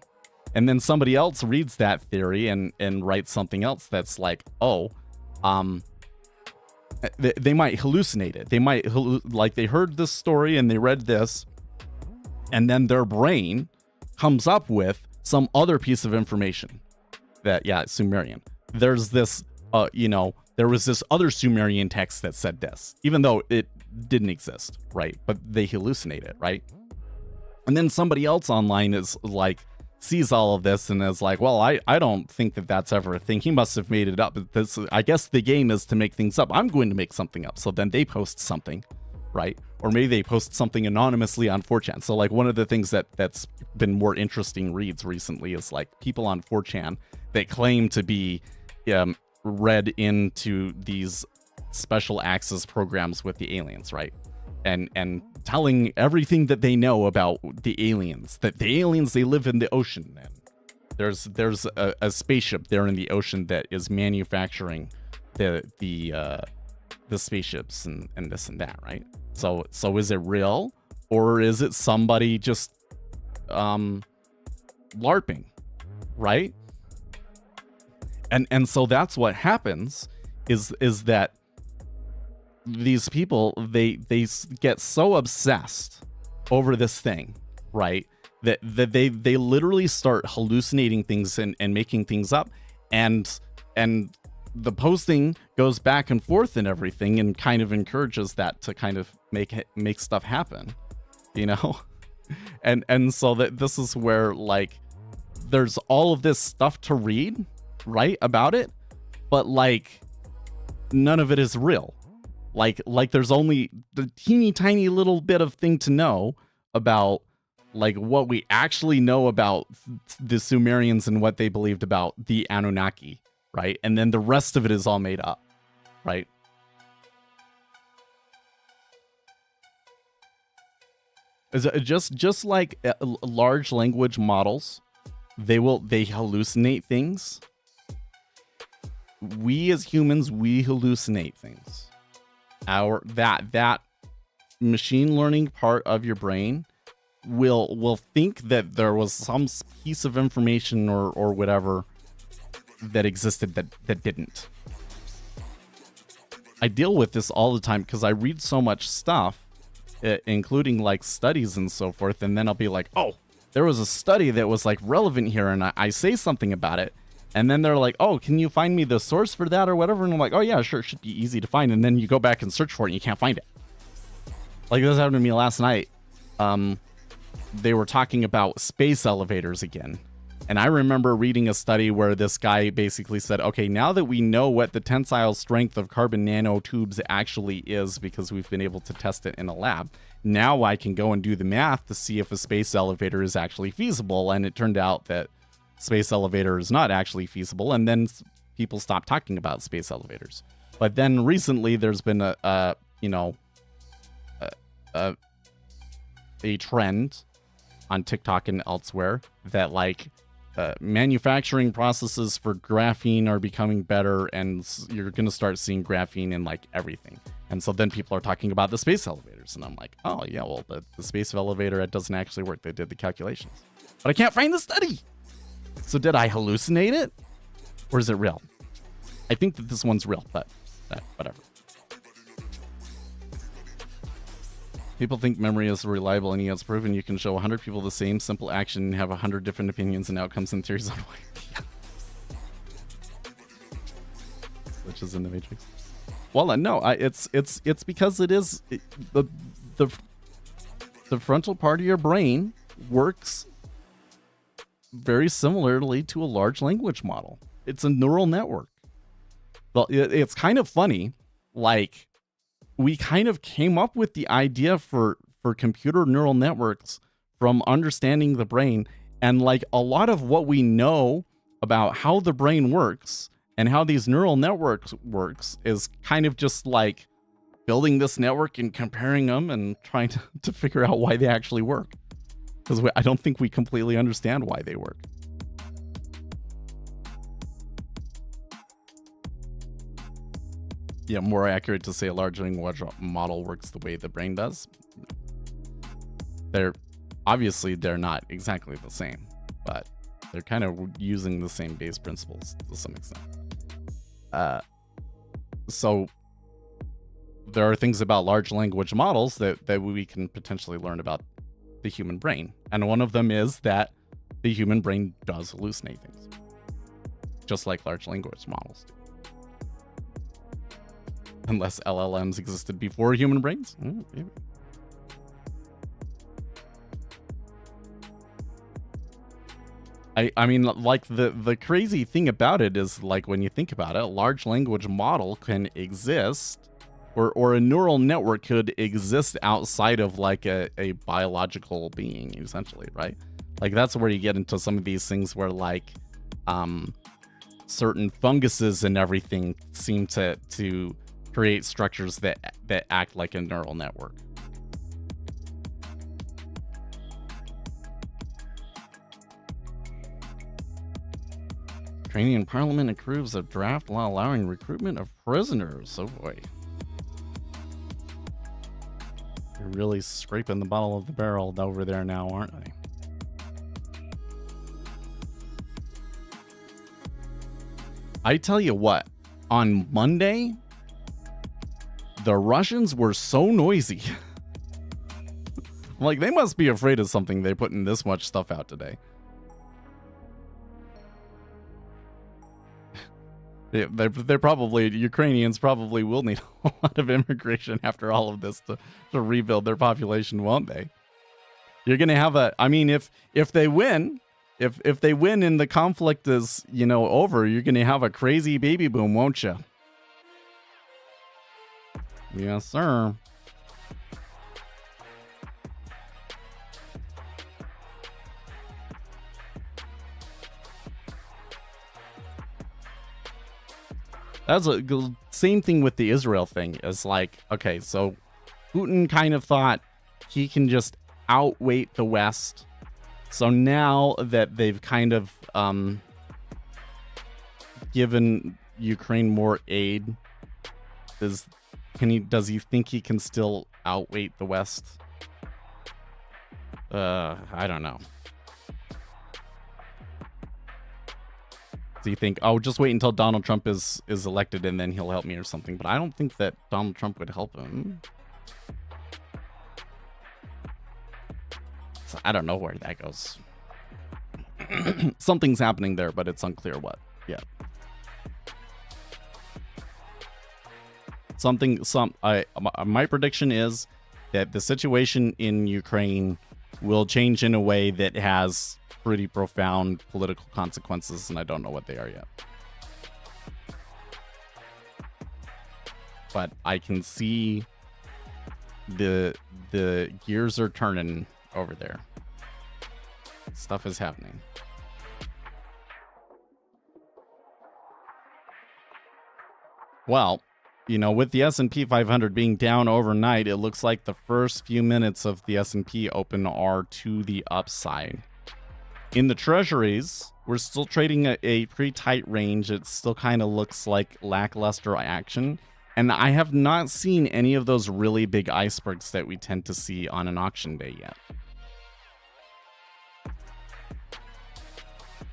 And then somebody else reads that theory and writes something else that's like, oh, they might hallucinate it. They might, like, they heard this story and they read this, and then their brain comes up with some other piece of information that, yeah, it's Sumerian. There's this, there was this other Sumerian text that said this, even though it didn't exist, right? But they hallucinate it, right? And then somebody else online is like, sees all of this and is like, well, I don't think that that's ever a thing. He must have made it up. I guess the game is to make things up. I'm going to make something up. So then they post something, right? Or maybe they post something anonymously on 4chan. So like one of the things that's been more interesting reads recently is like people on 4chan that claim to be read into these special access programs with the aliens, right? And telling everything that they know about the aliens, that the aliens, they live in the ocean, and there's a spaceship there in the ocean that is manufacturing the spaceships and this and that, right? So is it real, or is it somebody just LARPing, right? And so that's what happens is that these people, they get so obsessed over this thing, right, that they literally start hallucinating things and making things up, and the posting goes back and forth and everything, and kind of encourages that to kind of make stuff happen, you know. and so that this is where like there's all of this stuff to read, right, about it, but like none of it is real. Like there's only the teeny tiny little bit of thing to know about like what we actually know about the Sumerians and what they believed about the Anunnaki, right? And then the rest of it is all made up, right? Is it just like large language models, they hallucinate things. We as humans, we hallucinate things. That machine learning part of your brain will think that there was some piece of information or whatever that existed that didn't. I deal with this all the time because I read so much stuff, including like studies and so forth, and then I'll be like, oh, there was a study that was like relevant here, and I say something about it. And then they're like, oh, can you find me the source for that or whatever? And I'm like, oh, yeah, sure. It should be easy to find. And then you go back and search for it and you can't find it. Like this happened to me last night. They were talking about space elevators again. And I remember reading a study where this guy basically said, okay, now that we know what the tensile strength of carbon nanotubes actually is because we've been able to test it in a lab, now I can go and do the math to see if a space elevator is actually feasible. And it turned out that space elevator is not actually feasible, and then people stopped talking about space elevators. But then recently there's been a trend on TikTok and elsewhere that like manufacturing processes for graphene are becoming better, and you're going to start seeing graphene in like everything. And so then people are talking about the space elevators, and I'm like, oh yeah, well the space elevator, it doesn't actually work. They did the calculations, but I can't find the study. So did I hallucinate it? Or is it real? I think that this one's real, but whatever. People think memory is reliable, and it's proven you can show 100 people the same simple action and have 100 different opinions and outcomes and theories on why. Which is in the Matrix. Well, no, it's because it is the frontal part of your brain works very similarly to a large language model. It's a neural network. Well, it's kind of funny. Like, we kind of came up with the idea for computer neural networks from understanding the brain, and like a lot of what we know about how the brain works and how these neural networks works is kind of just like building this network and comparing them and trying to figure out why they actually work. Because I don't think we completely understand why they work. Yeah, more accurate to say a large language model works the way the brain does. They're not exactly the same, but they're kind of using the same base principles to some extent. So there are things about large language models that we can potentially learn about the human brain. And one of them is that the human brain does hallucinate things, just like large language models do. Unless LLMs existed before human brains? Maybe. I mean, like the crazy thing about it is, like, when you think about it, a large language model can exist, or a neural network could exist outside of like a biological being, essentially, right? Like that's where you get into some of these things where like certain funguses and everything seem to create structures that act like a neural network. Ukrainian parliament approves a draft law allowing recruitment of prisoners. Oh boy. They're really scraping the bottom of the barrel over there now, aren't they? I tell you what, on Monday, the Russians were so noisy. Like, they must be afraid of something, they putting this much stuff out today. They're probably, Ukrainians probably will need a lot of immigration after all of this to rebuild their population, won't they? You're going to have I mean, if they win, if they win and the conflict is, over, you're going to have a crazy baby boom, won't you? Yes, sir. That's the same thing with the Israel thing. Is like, okay, so Putin kind of thought he can just outweight the West. So now that they've kind of given Ukraine more aid, does he think he can still outweight the West? I don't know. Do you think, oh, just wait until Donald Trump is elected and then he'll help me or something? But I don't think that Donald Trump would help him. So I don't know where that goes. Something's happening there, but it's unclear what yet. My prediction is that the situation in Ukraine will change in a way that has pretty profound political consequences, and I don't know what they are yet. But I can see the gears are turning over there. Stuff is happening. Well, with the S&P 500 being down overnight, it looks like the first few minutes of the S&P open are to the upside. In the treasuries, we're still trading a pretty tight range. It still kind of looks like lackluster action. And I have not seen any of those really big icebergs that we tend to see on an auction day yet.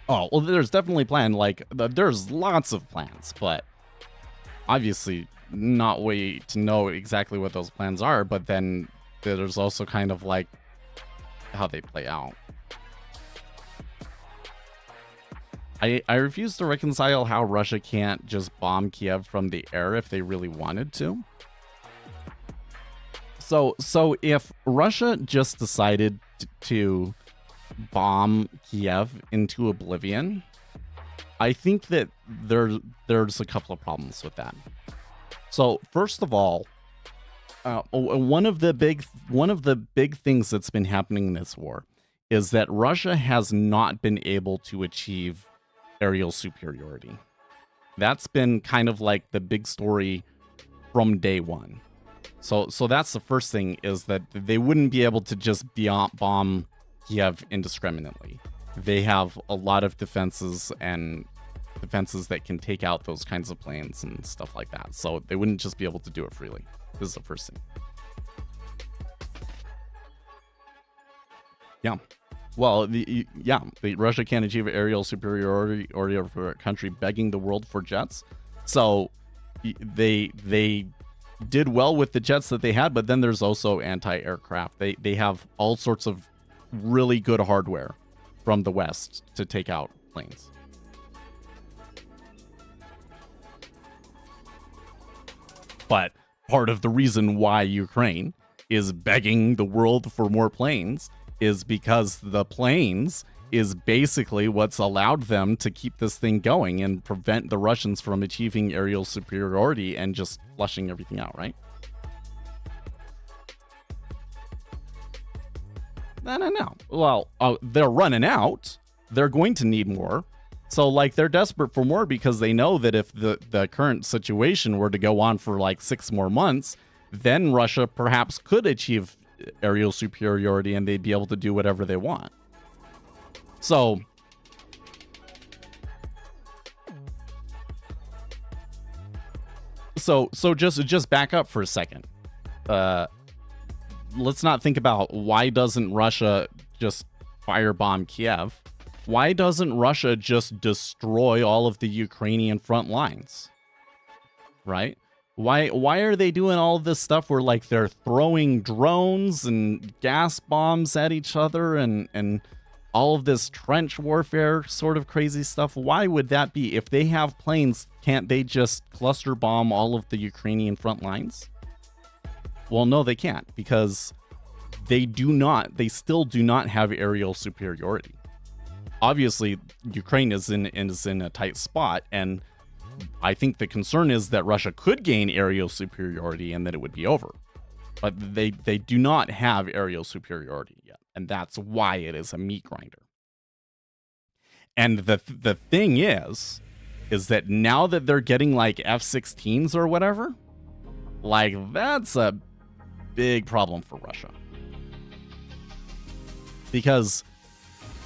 Oh, well, there's definitely plan. Like, there's lots of plans, but obviously not way to know exactly what those plans are. But then there's also kind of like how they play out. I refuse to reconcile how Russia can't just bomb Kiev from the air if they really wanted to. So if Russia just decided to bomb Kiev into oblivion, I think that there's a couple of problems with that. So first of all, one of the big things that's been happening in this war is that Russia has not been able to achieve aerial superiority. That's been kind of like the big story from day one. So that's the first thing, is that they wouldn't be able to just bomb Kiev indiscriminately. They have a lot of defenses that can take out those kinds of planes and stuff like that. So they wouldn't just be able to do it freely. This is the first thing. Yeah. Well, Russia can't achieve aerial superiority over a country begging the world for jets. So they did well with the jets that they had, but then there's also anti-aircraft. They have all sorts of really good hardware from the West to take out planes. But part of the reason why Ukraine is begging the world for more planes is because the planes is basically what's allowed them to keep this thing going and prevent the Russians from achieving aerial superiority and just flushing everything out, right? No. Well, they're running out. They're going to need more. So, like, they're desperate for more because they know that if the current situation were to go on for, like, 6 more months, then Russia perhaps could achieve aerial superiority and they'd be able to do whatever they want. So, just back up for a second. Let's not think about why doesn't Russia just firebomb Kiev? Why doesn't Russia just destroy all of the Ukrainian front lines? Right? Why are they doing all of this stuff where, like, they're throwing drones and gas bombs at each other and all of this trench warfare sort of crazy stuff? Why would that be? If they have planes, can't they just cluster bomb all of the Ukrainian front lines? Well, no, they can't, because they still do not have aerial superiority. Obviously, Ukraine is in a tight spot, and I think the concern is that Russia could gain aerial superiority and that it would be over. But they do not have aerial superiority yet, and that's why it is a meat grinder. And the thing is that now that they're getting, like, F-16s or whatever, like, that's a big problem for Russia. Because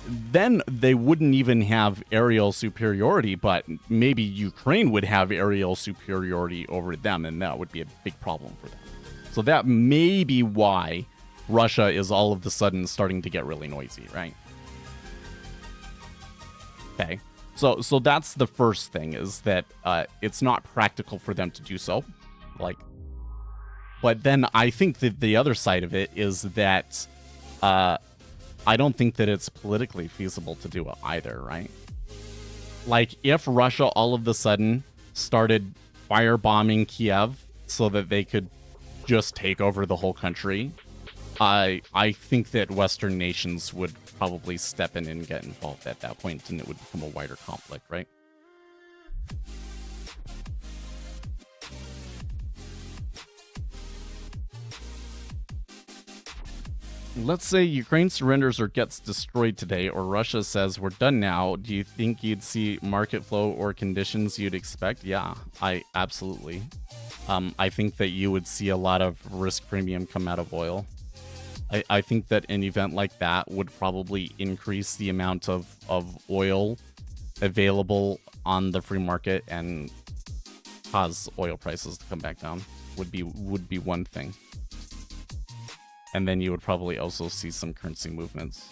then they wouldn't even have aerial superiority, but maybe Ukraine would have aerial superiority over them, and that would be a big problem for them. So that may be why Russia is all of a sudden starting to get really noisy, right? Okay. So that's the first thing, is that it's not practical for them to do so. Like, but then I think that the other side of it is that I don't think that it's politically feasible to do it either, right? Like, if Russia all of a sudden started firebombing Kiev so that they could just take over the whole country, I think that Western nations would probably step in and get involved at that point, and it would become a wider conflict, right? Let's say Ukraine surrenders or gets destroyed today, or Russia says we're done now. Do you think you'd see market flow or conditions you'd expect? Yeah, I absolutely. I think that you would see a lot of risk premium come out of oil. I think that an event like that would probably increase the amount of oil available on the free market and cause oil prices to come back down. Would be one thing. And then you would probably also see some currency movements.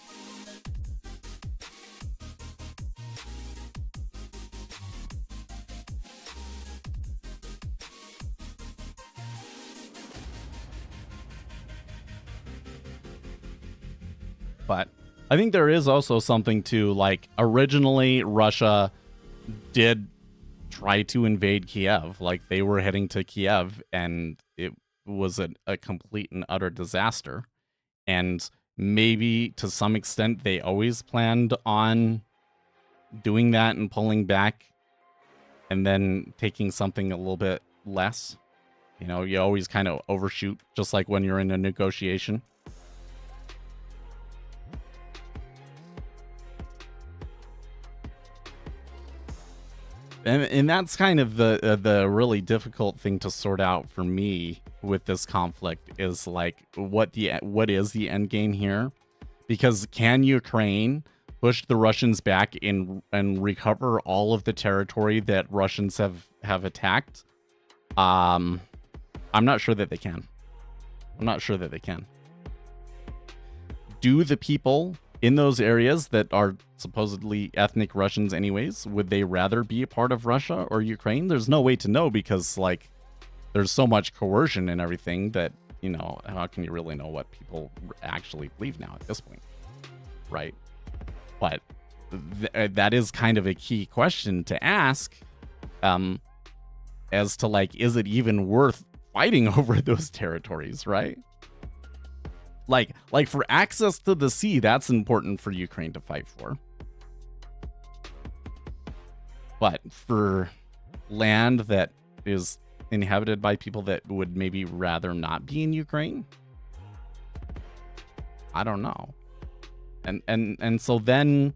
But I think there is also something to, like, originally Russia did try to invade Kiev. Like, they were heading to Kiev, and it was a complete and utter disaster. And maybe to some extent they always planned on doing that and pulling back and then taking something a little bit less. You know, you always kind of overshoot, just like when you're in a negotiation. And that's kind of the really difficult thing to sort out for me with this conflict, is like what is the end game here? Because can Ukraine push the Russians back in and recover all of the territory that Russians have attacked? I'm not sure that they can. Do the people in those areas that are supposedly ethnic Russians anyways, would they rather be a part of Russia or Ukraine? There's no way to know, because, like, there's so much coercion and everything that, you know, how can you really know what people actually believe now at this point, right? But that is kind of a key question to ask, as to, like, is it even worth fighting over those territories, right? Like for access to the sea, that's important for Ukraine to fight for. But for land that is inhabited by people that would maybe rather not be in Ukraine, I don't know. And so then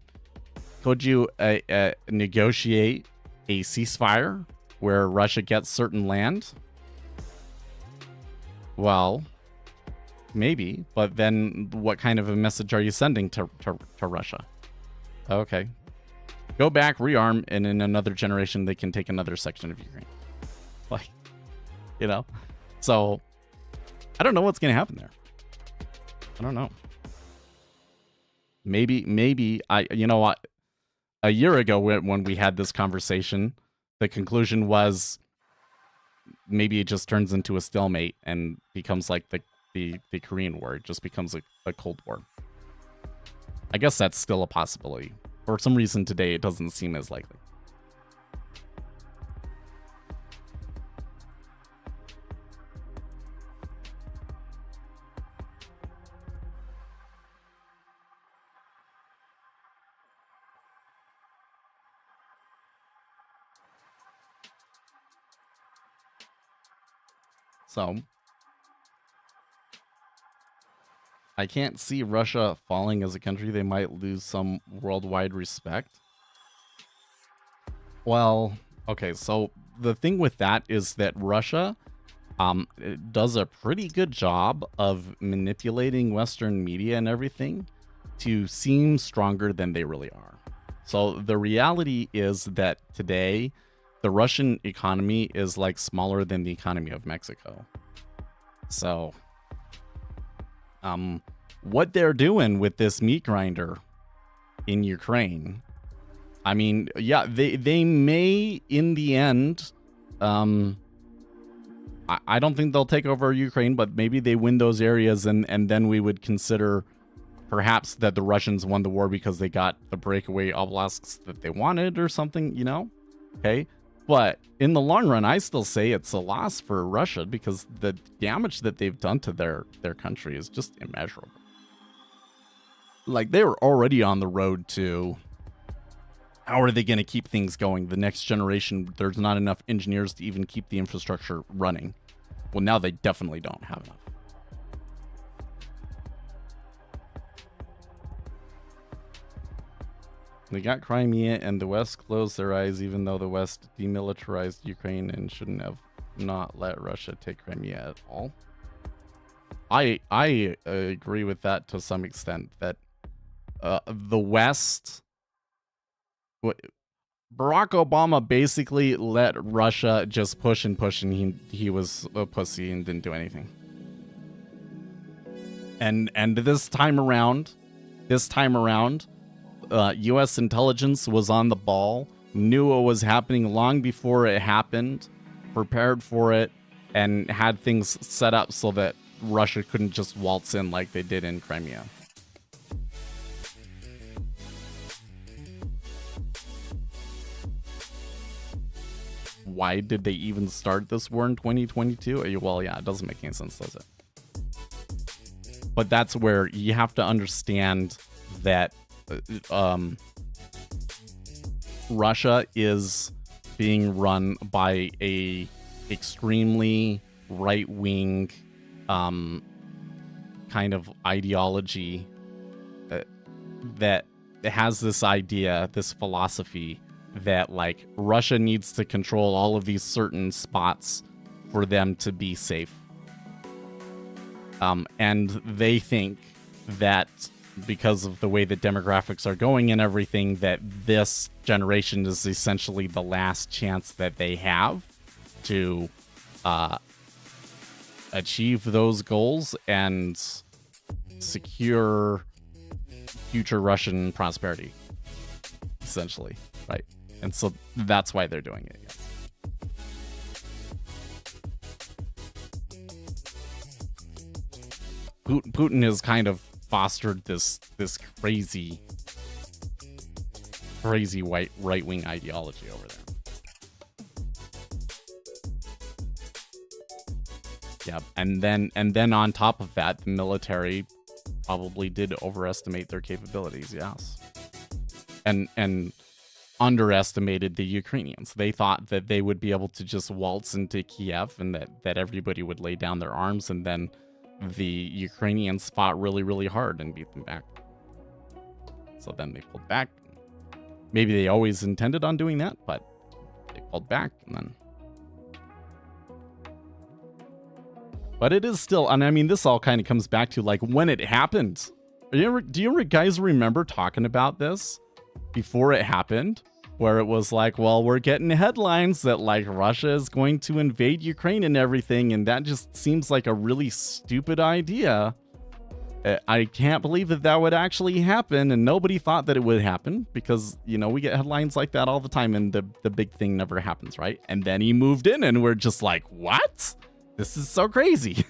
could you negotiate a ceasefire where Russia gets certain land? Well, maybe, but then what kind of a message are you sending to Russia? Okay. Go back, rearm, and in another generation, they can take another section of Ukraine. Like, you know? So, I don't know what's going to happen there. I don't know. Maybe, you know what? A year ago, when we had this conversation, the conclusion was maybe it just turns into a stalemate and becomes like the Korean War. It just becomes a Cold War. I guess that's still a possibility. For some reason today, it doesn't seem as likely. So, I can't see Russia falling as a country. They might lose some worldwide respect. Well, okay, so the thing with that is that Russia does a pretty good job of manipulating Western media and everything to seem stronger than they really are. So the reality is that today, the Russian economy is like smaller than the economy of Mexico. So, what they're doing with this meat grinder in Ukraine, I mean, yeah, they may in the end, I don't think they'll take over Ukraine, but maybe they win those areas, and then we would consider perhaps that the Russians won the war because they got the breakaway oblasts that they wanted or something, you know? Okay. But in the long run, I still say it's a loss for Russia because the damage that they've done to their country is just immeasurable. Like, they were already on the road to how are they going to keep things going? The next generation, there's not enough engineers to even keep the infrastructure running. Well, now they definitely don't have enough. They got Crimea, and the West closed their eyes, even though the West demilitarized Ukraine and shouldn't have not let Russia take Crimea at all. I agree with that to some extent, that the West... Barack Obama basically let Russia just push, and he was a pussy and didn't do anything. And this time around, U.S. intelligence was on the ball, knew what was happening long before it happened, prepared for it, and had things set up so that Russia couldn't just waltz in like they did in Crimea. Why did they even start this war in 2022? Well, yeah, it doesn't make any sense, does it? But that's where you have to understand that Russia is being run by a extremely right-wing kind of ideology that has this idea, this philosophy that, like, Russia needs to control all of these certain spots for them to be safe. And they think that because of the way the demographics are going and everything, that this generation is essentially the last chance that they have to achieve those goals and secure future Russian prosperity, essentially, right? And so that's why they're doing it. Yes. Putin has kind of fostered this crazy right-wing ideology over there. Yeah, and then on top of that, the military probably did overestimate their capabilities, yes. And underestimated the Ukrainians. They thought that they would be able to just waltz into Kiev and that everybody would lay down their arms, and then the Ukrainians fought really, really hard and beat them back. So then they pulled back. Maybe they always intended on doing that, but they pulled back and then. But it is still, and I mean, this all kind of comes back to like when it happened. Do you guys remember talking about this before it happened? Where it was like, well, we're getting headlines that like Russia is going to invade Ukraine and everything, and that just seems like a really stupid idea. I can't believe that would actually happen, and nobody thought that it would happen because, you know, we get headlines like that all the time, and the big thing never happens, right? And then he moved in, and we're just like, what? This is so crazy.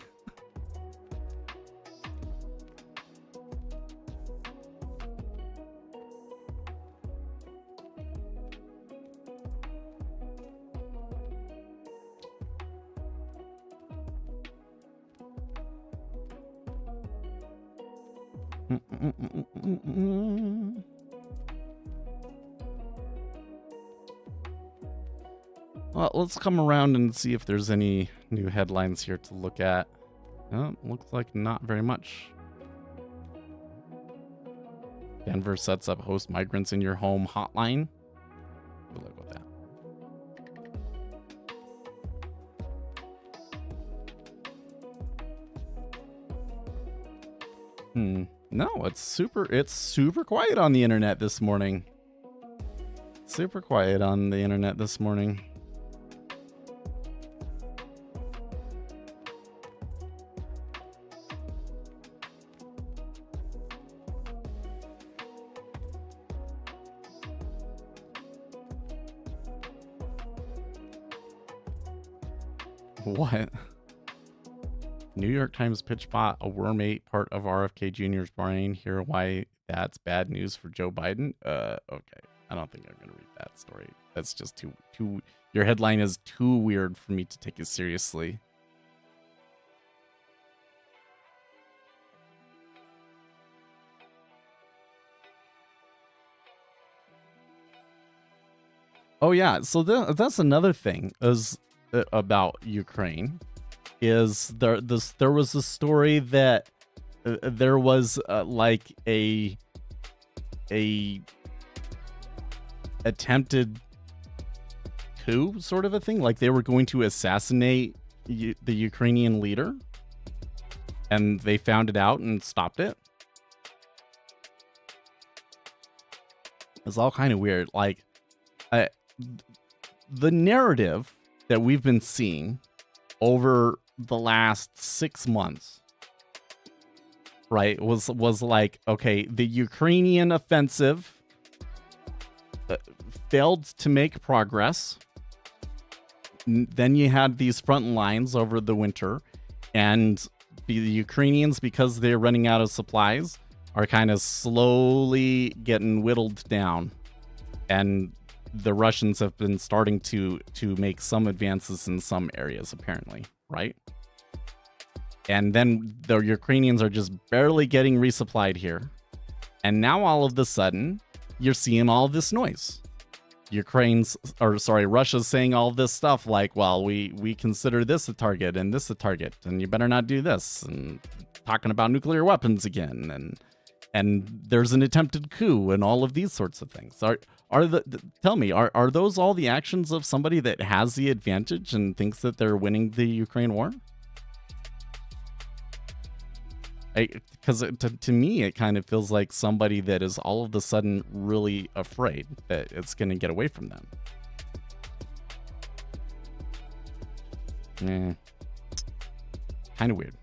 Well, let's come around and see if there's any new headlines here to look at. Oh, looks like not very much. Denver sets up host migrants in your home hotline. Good luck with that. No, it's super quiet on the internet this morning. Super quiet on the internet this morning. What? New York Times pitch bot, a worm ate part of RFK Jr.'s brain. Hear why that's bad news for Joe Biden? Okay. I don't think I'm going to read that story. That's just too... Your headline is too weird for me to take it seriously. Oh, yeah. So that's another thing is about Ukraine. Is there was a story that there was like a attempted coup sort of a thing, like they were going to assassinate the Ukrainian leader, and they found it out and stopped it. It's all kind of weird. Like the narrative that we've been seeing over the last 6 months, right, was like, okay, the Ukrainian offensive failed to make progress. Then you had these front lines over the winter, and the Ukrainians, because they're running out of supplies, are kind of slowly getting whittled down, and the Russians have been starting to make some advances in some areas, apparently, right? And then the Ukrainians are just barely getting resupplied here. And now all of a sudden, you're seeing all this noise. Russia's saying all this stuff like, well, we consider this a target and this a target, and you better not do this, and talking about nuclear weapons again, and there's an attempted coup and all of these sorts of things. Tell me, are those all the actions of somebody that has the advantage and thinks that they're winning the Ukraine war? Because to me, it kind of feels like somebody that is all of a sudden really afraid that it's going to get away from them. Kind of weird.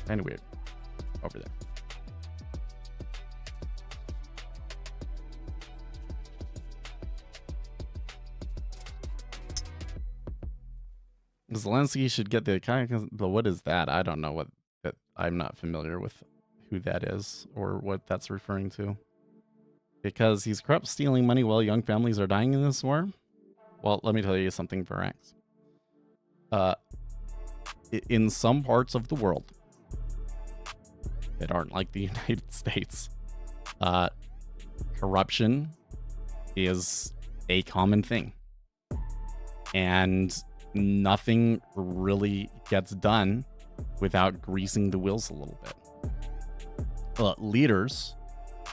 Kind of weird over there. Zelensky should get the kind of, but what is that? I don't know what that. I'm not familiar with who that is or what that's referring to. Because he's corrupt, stealing money while young families are dying in this war. Well, let me tell you something, Verax. In some parts of the world, that aren't like the United States. Corruption is a common thing. And nothing really gets done without greasing the wheels a little bit. Leaders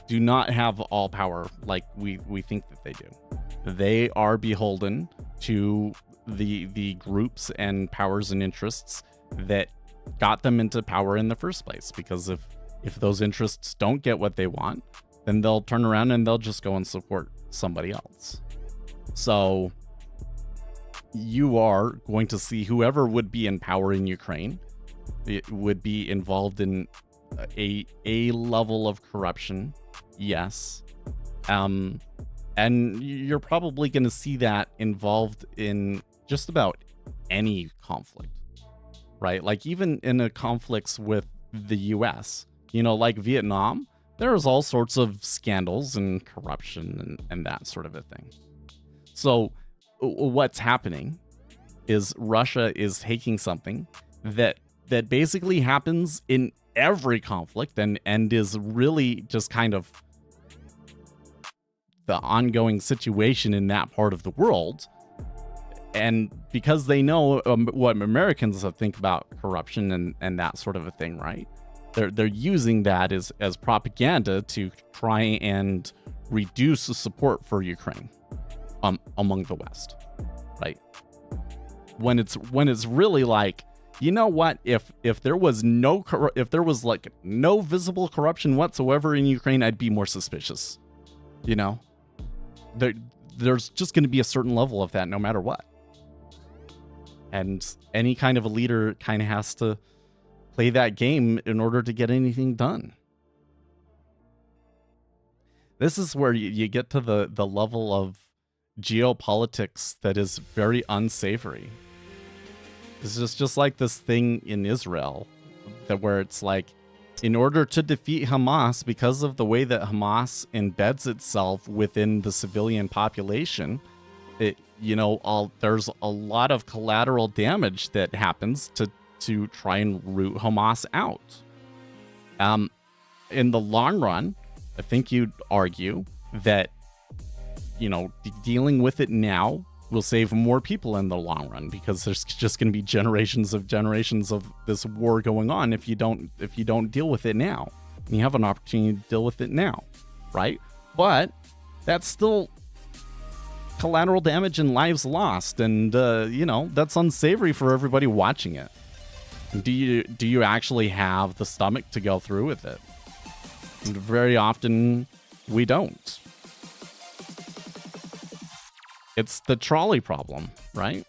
do not have all power like we think that they do. They are beholden to the groups and powers and interests that got them into power in the first place. Because if those interests don't get what they want, then they'll turn around and they'll just go and support somebody else. So you are going to see whoever would be in power in Ukraine, it would be involved in a level of corruption, yes. And you're probably going to see that involved in just about any conflict, right? Like even in the conflicts with the US, like Vietnam, there was all sorts of scandals and corruption and that sort of a thing. So what's happening is Russia is taking something that basically happens in every conflict and is really just kind of the ongoing situation in that part of the world. And because they know what Americans think about corruption and that sort of a thing, right? They're using that as propaganda to try and reduce the support for Ukraine among the West, right? When it's really like, you know what? If there was like no visible corruption whatsoever in Ukraine, I'd be more suspicious. There's just going to be a certain level of that no matter what. And any kind of a leader kind of has to play that game in order to get anything done. This is where you get to the level of geopolitics that is very unsavory. It's just like this thing in Israel where it's like, in order to defeat Hamas, because of the way that Hamas embeds itself within the civilian population, there's a lot of collateral damage that happens to try and root Hamas out. In the long run, I think you'd argue that, dealing with it now will save more people in the long run, because there's just going to be generations of this war going on if you don't deal with it now. And you have an opportunity to deal with it now, right? But that's still collateral damage and lives lost, and that's unsavory for everybody watching it. Do you actually have the stomach to go through with it? And very often we don't. It's the trolley problem, right?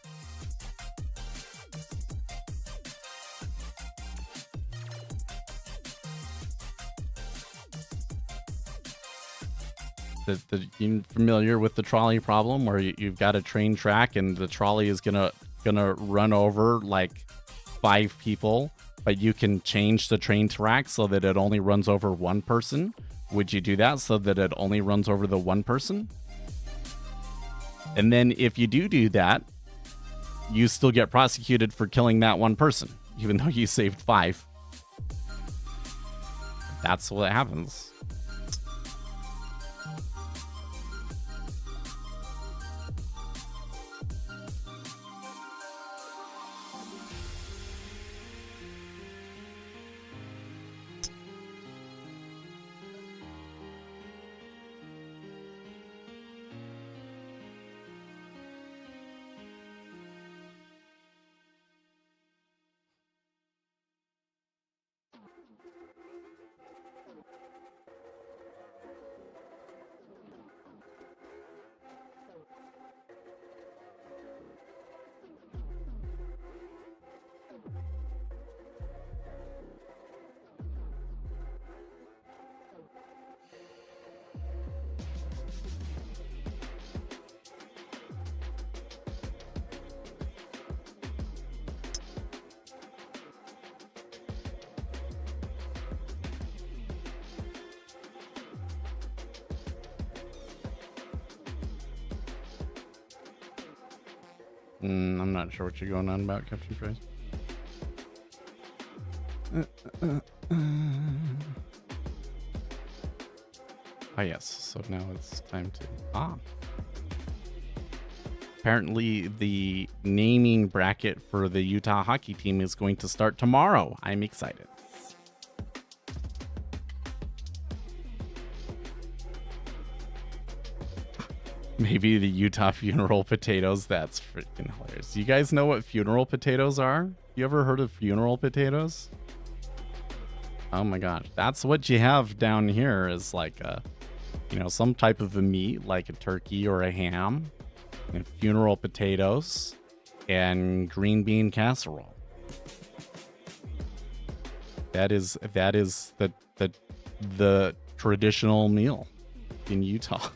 You familiar with the trolley problem, where you've got a train track and the trolley is gonna run over like 5 people, but you can change the train track so that it only runs over one person? Would you do that so that it only runs over the one person? And then if you do that, you still get prosecuted for killing that one person, even though you saved 5. That's what happens. I'm not sure what you're going on about, Captain Price. Oh, yes. So now it's time to... Apparently, the naming bracket for the Utah hockey team is going to start tomorrow. I'm excited. Maybe the Utah funeral potatoes. That's freaking hilarious. You guys know what funeral potatoes are? You ever heard of funeral potatoes? Oh my gosh. That's what you have down here is like a, some type of a meat, like a turkey or a ham, and funeral potatoes and green bean casserole. That is the traditional meal in Utah.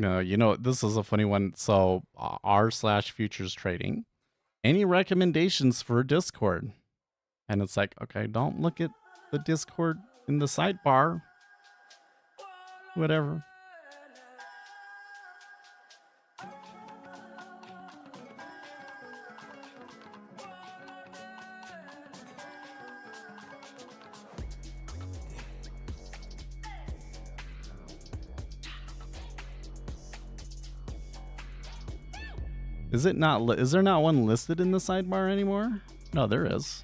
No, this is a funny one. So r/futures trading. Any recommendations for Discord? And it's like, okay, don't look at the Discord in the sidebar. Whatever. Is there not one listed in the sidebar anymore? No, there is.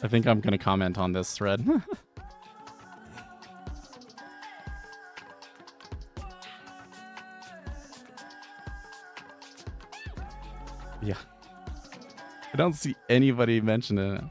I think I'm going to comment on this thread. Yeah. I don't see anybody mentioning it.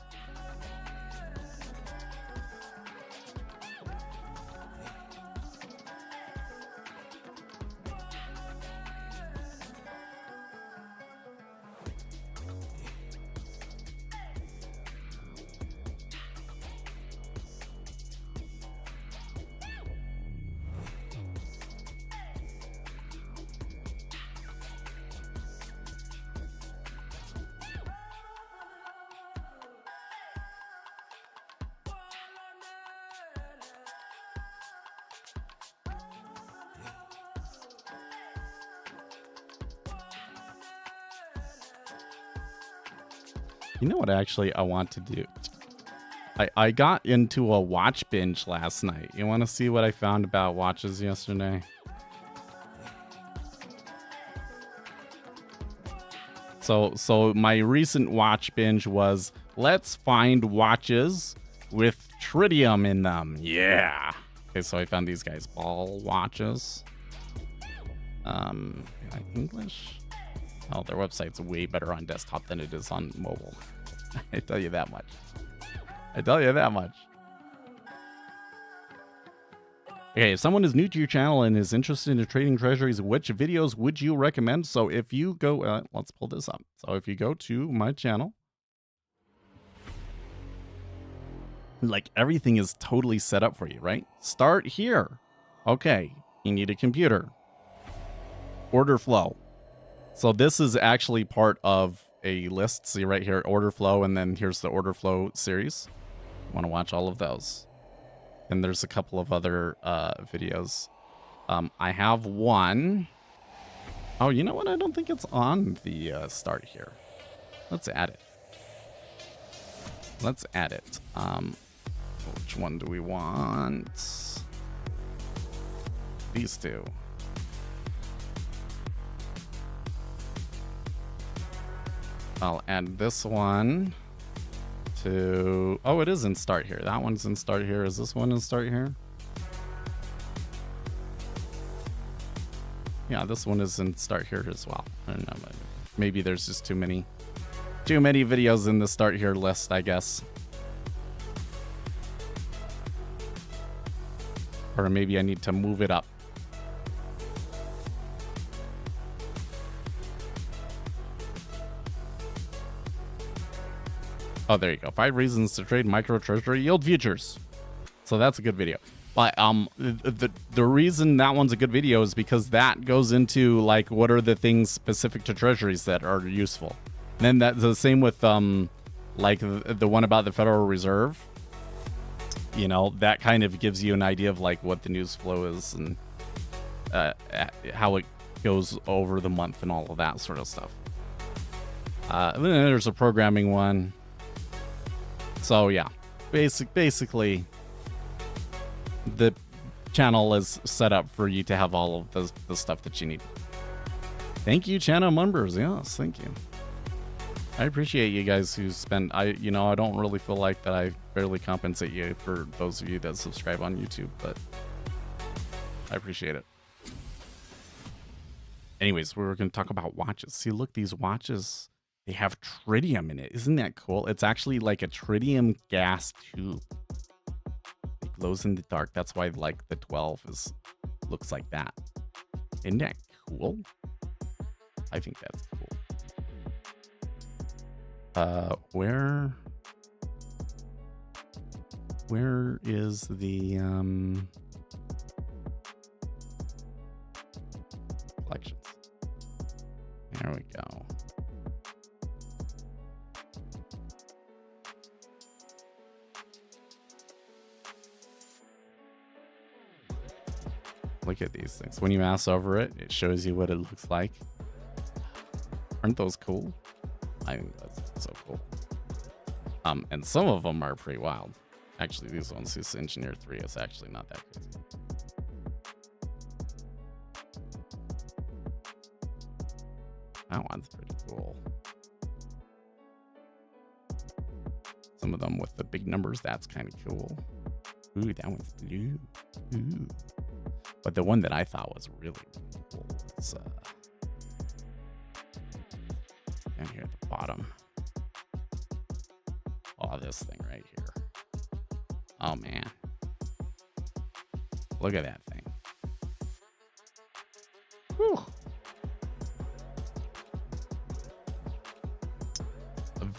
You know what actually I want to do? I got into a watch binge last night. You want to see what I found about watches yesterday? So my recent watch binge was, let's find watches with tritium in them. Yeah. Okay, so I found these guys, ball watches. English? Oh, their website's way better on desktop than it is on mobile. I tell you that much. Okay, if someone is new to your channel and is interested in trading treasuries, which videos would you recommend? So if you go, let's pull this up. So if you go to my channel, like everything is totally set up for you, right? Start here. Okay, you need a computer. Order flow. So this is actually part of a list. See right here, order flow, and then here's the order flow series. You want to watch all of those. And there's a couple of other videos. I have one. Oh, you know what? I don't think it's on the start here. Let's add it. Which one do we want? These two. I'll add this one to... Oh, it is in start here. That one's in start here. Is this one in start here? Yeah, this one is in Start Here as well. I don't know. Maybe there's just too many videos in the Start Here list, I guess. Or maybe I need to move it up. Oh, there you go. 5 reasons to trade micro treasury yield futures. So that's a good video. But the reason that one's a good video is because that goes into like what are the things specific to treasuries that are useful. And then that's the same with like the one about the Federal Reserve. You know, that kind of gives you an idea of like what the news flow is and how it goes over the month and all of that sort of stuff. And then there's a programming one. So yeah, basically the channel is set up for you to have all of the stuff that you need. Thank you, channel members. Yes, thank you. I appreciate you guys who spend. I don't really feel like that I fairly compensate you for those of you that subscribe on YouTube, but I appreciate it. Anyways, we were going to talk about watches. See, look, these watches, they have tritium in it. Isn't that cool? It's actually like a tritium gas tube. It glows in the dark. That's why like the 12 looks like that. Isn't that cool? I think that's cool. Where is the collections? There we go. Look at these things. When you mouse over it, it shows you what it looks like. Aren't those cool? I think that's so cool. And some of them are pretty wild. Actually, these ones, this Engineer 3 is actually not that crazy. That one's pretty cool. Some of them with the big numbers, that's kind of cool. Ooh, that one's blue. Ooh. But the one that I thought was really, really cool was down here at the bottom. Oh, this thing right here. Oh, man. Look at that thing. Whew.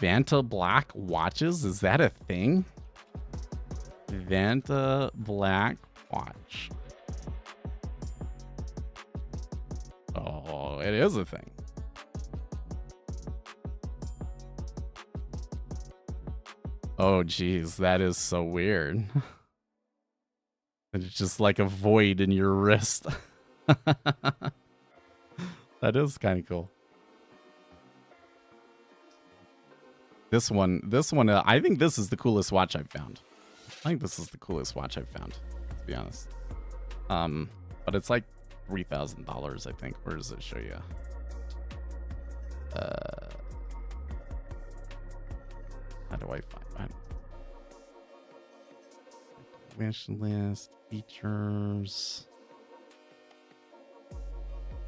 Vanta Black watches? Is that a thing? Vanta Black watch. Oh, it is a thing. Oh, geez, that is so weird. It's just like a void in your wrist. That is kind of cool. This one, I think this is the coolest watch I've found. I think this is the coolest watch I've found, to be honest. But it's like $3,000, I think. Where does it show you? How do I find that? Wish list, features.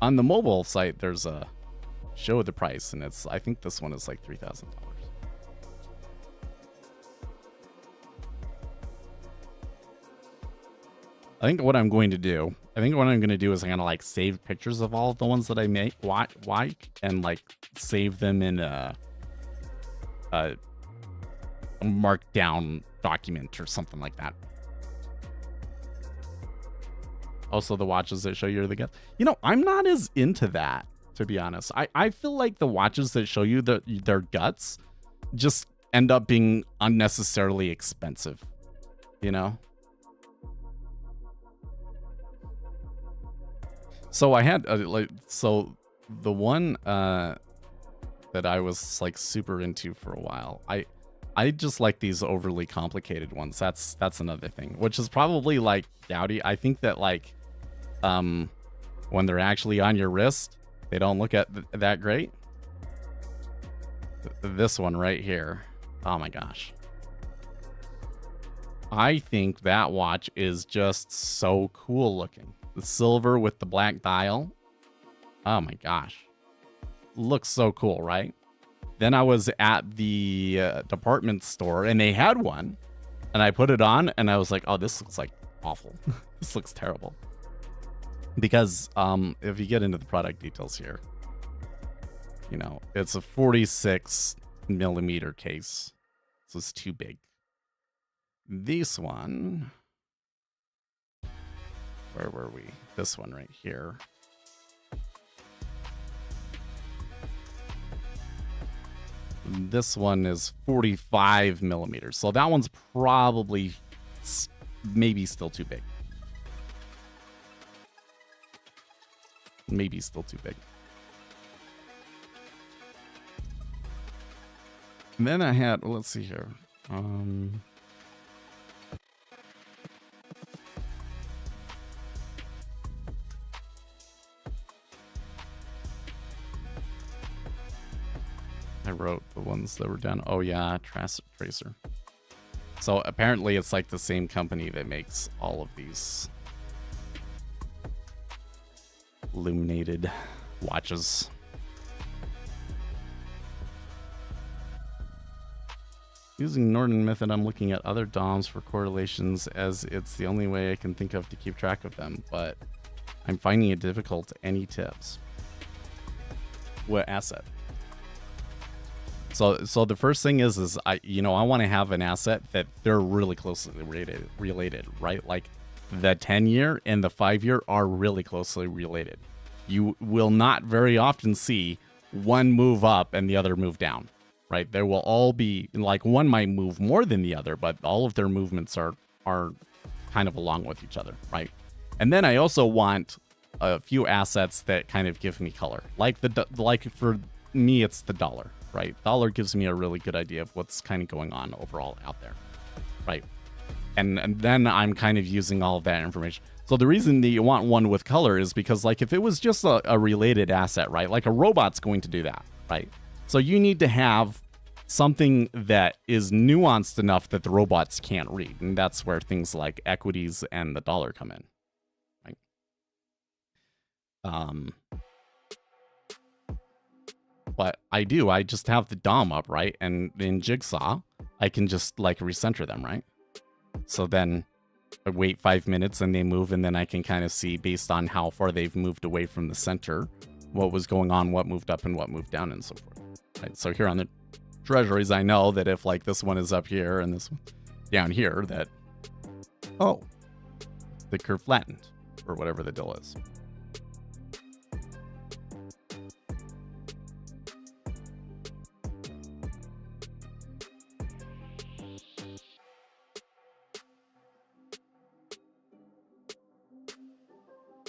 On the mobile site, there's a show the price, and I think this one is like $3,000. I think what I'm going to do is I'm gonna like save pictures of all of the ones that I make like and like save them in a markdown document or something like that. Also, the watches that show you the guts. You know, I'm not as into that, to be honest. I feel like the watches that show you their guts just end up being unnecessarily expensive, you know? So I had so the one that I was like super into for a while. I just like these overly complicated ones. That's another thing, which is probably like dowdy. I think that like when they're actually on your wrist, they don't look at that great. This one right here. Oh my gosh. I think that watch is just so cool looking. The silver with the black dial. Oh my gosh. Looks so cool, right? Then I was at the department store and they had one and I put it on and I was like, oh, this looks like awful. This looks terrible. Because if you get into the product details here, you know, it's a 46 millimeter case. So it's too big. This one, where were we? This one right here. This one is 45 millimeters. So that one's probably maybe still too big. Maybe still too big. And then I had, let's see here. I wrote the ones that were done. Oh yeah, Tracer. So apparently it's like the same company that makes all of these illuminated watches. Using Norton method, I'm looking at other DOMs for correlations as it's the only way I can think of to keep track of them, but I'm finding it difficult. Any tips? What asset? So the first thing is I want to have an asset that they're really closely related, right? Like the 10-year and the 5-year are really closely related. You will not very often see one move up and the other move down, right? There will all be, like, one might move more than the other, but all of their movements are kind of along with each other, right? And then I also want a few assets that kind of give me color. Like for me, it's the dollar. Right, dollar gives me a really good idea of what's kind of going on overall out there, right? And then I'm kind of using all of that information. So the reason that you want one with color is because, like, if it was just a related asset, right, like a robot's going to do that, right? So you need to have something that is nuanced enough that the robots can't read, and that's where things like equities and the dollar come in, right? But I just have the DOM up, right? And in Jigsaw, I can just, like, recenter them, right? So then I wait 5 minutes and they move, and then I can kind of see, based on how far they've moved away from the center, what was going on, what moved up and what moved down and so forth. Right? So here on the treasuries, I know that if, like, this one is up here and this one down here, that, oh, the curve flattened, or whatever the deal is.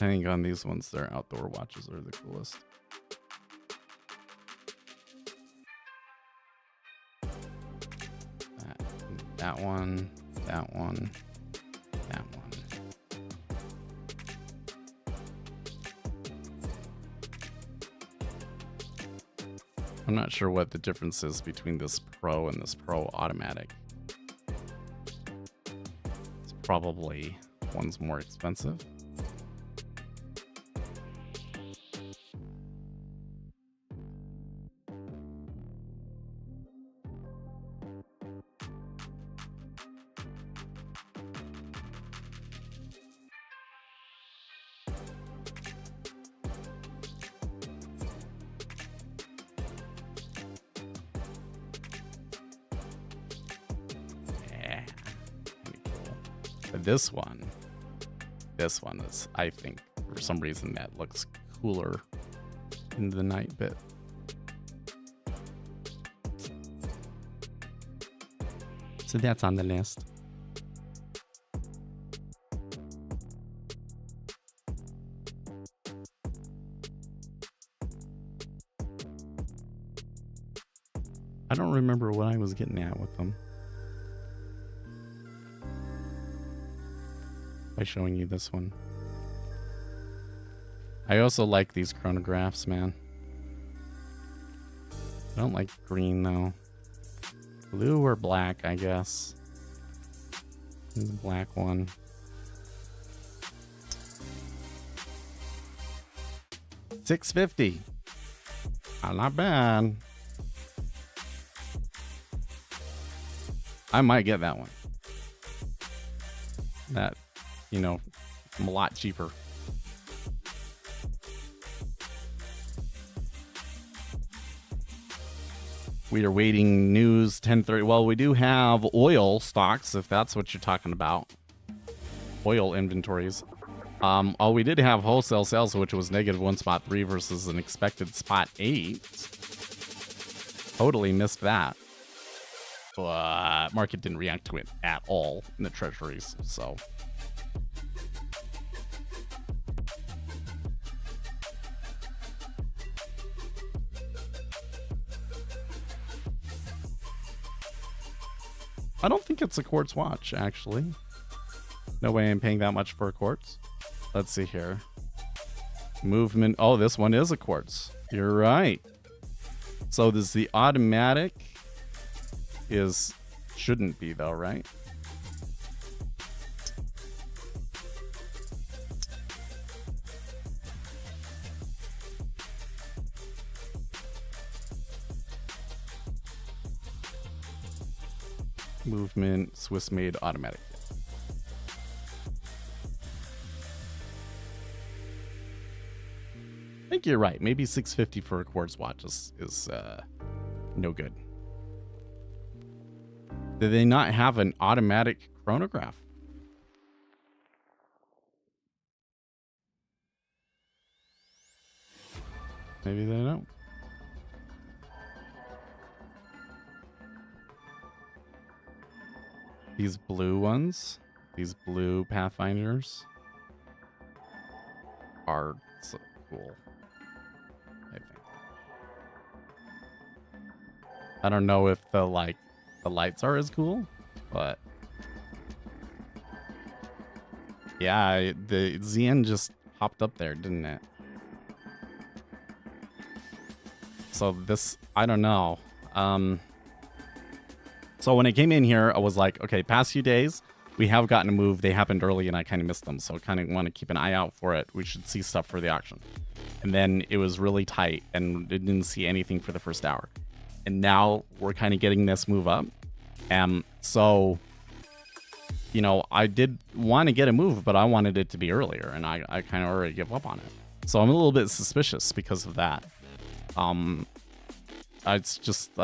I think on these ones, their outdoor watches are the coolest. That one, that one, that one. I'm not sure what the difference is between this Pro and this Pro Automatic. It's probably one's more expensive. This one is, I think, for some reason, that looks cooler in the night bit. So that's on the list. I don't remember what I was getting at with them. By showing you this one. I also like these chronographs, man. I don't like green, though. Blue or black, I guess. This is a black one. 650. Not bad. I might get that one. That, a lot cheaper. We are waiting news 10:30. Well, we do have oil stocks, if that's what you're talking about. Oil inventories. We did have wholesale sales, which was -1 spot 3 versus an expected spot 8. Totally missed that. But market didn't react to it at all in the treasuries, so. I don't think it's a quartz watch, actually. No way I'm paying that much for a quartz. Let's see here. Movement. Oh, this one is a quartz. You're right. So this the automatic shouldn't be though, right? Movement, Swiss made automatic. I think you're right. Maybe 650 for a quartz watch is no good. Do they not have an automatic chronograph? Maybe they don't. These blue ones, these blue Pathfinders are so cool, I think. I don't know if the lights are as cool, but yeah, the ZN just popped up there, didn't it? So this, I don't know. So when I came in here, I was like, okay, past few days, we have gotten a move. They happened early and I kind of missed them. So I kind of want to keep an eye out for it. We should see stuff for the auction. And then it was really tight and didn't see anything for the first hour. And now we're kind of getting this move up. So, I did want to get a move, but I wanted it to be earlier. And I kind of already give up on it. So I'm a little bit suspicious because of that. It's just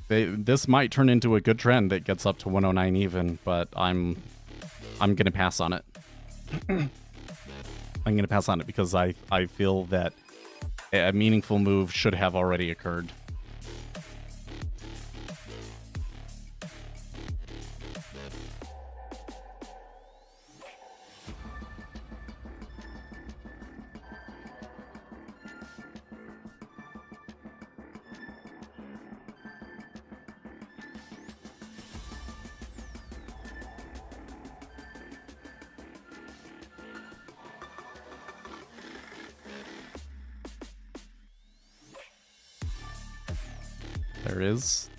this might turn into a good trend that gets up to 109 even, but I'm gonna pass on it. I'm gonna pass on it because I feel that a meaningful move should have already occurred.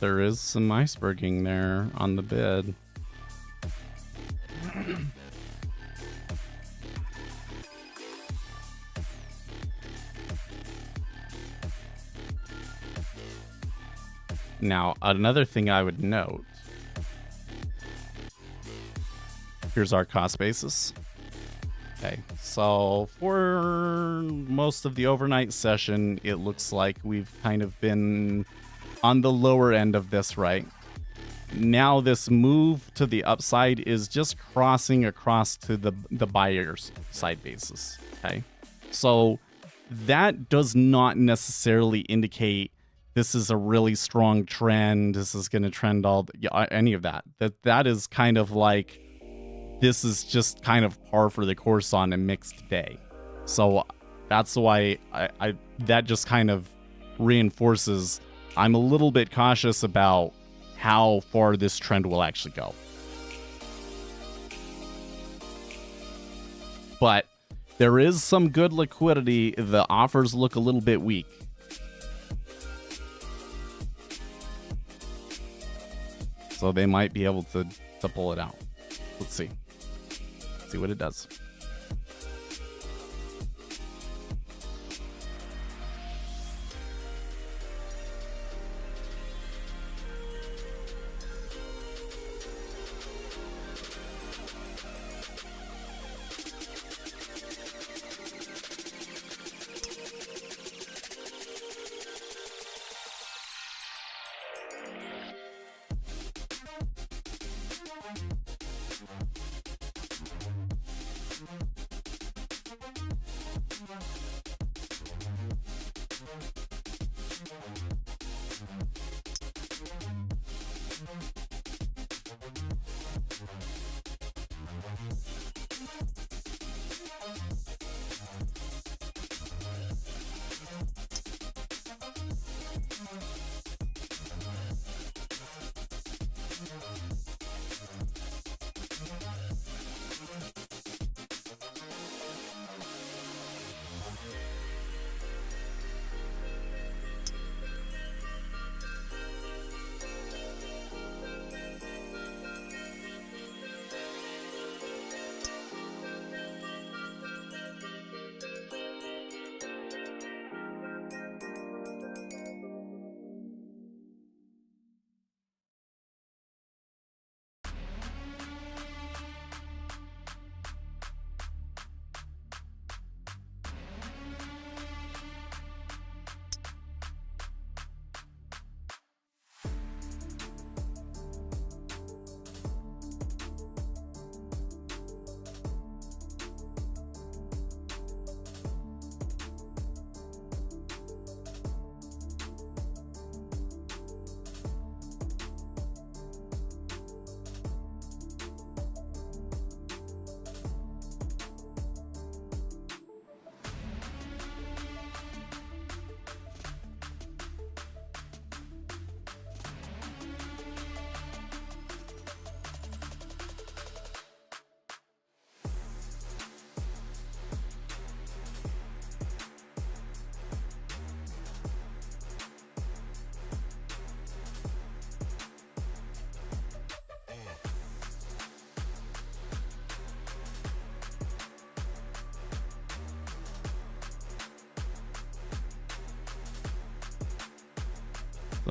There is some iceberging there on the bid. Now, another thing I would note. Here's our cost basis. Okay, so for most of the overnight session, it looks like we've kind of been on the lower end of this, right? Now this move to the upside is just crossing across to the buyer's side basis, okay? So that does not necessarily indicate this is a really strong trend, this is going to trend any of that. That is kind of like, this is just kind of par for the course on a mixed day. So that's why that just kind of reinforces I'm a little bit cautious about how far this trend will actually go. But there is some good liquidity. The offers look a little bit weak. So they might be able to pull it out. Let's see. See what it does.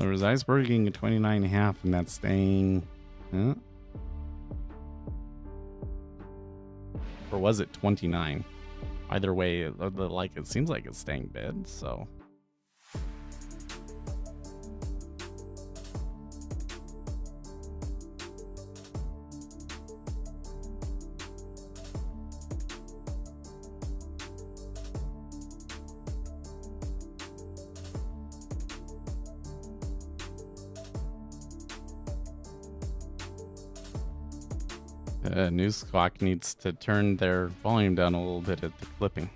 So there was iceberging at 29.5, and that's staying. Huh? Or was it 29? Either way, it seems like it's staying bid, so. News Squawk needs to turn their volume down a little bit at the clipping.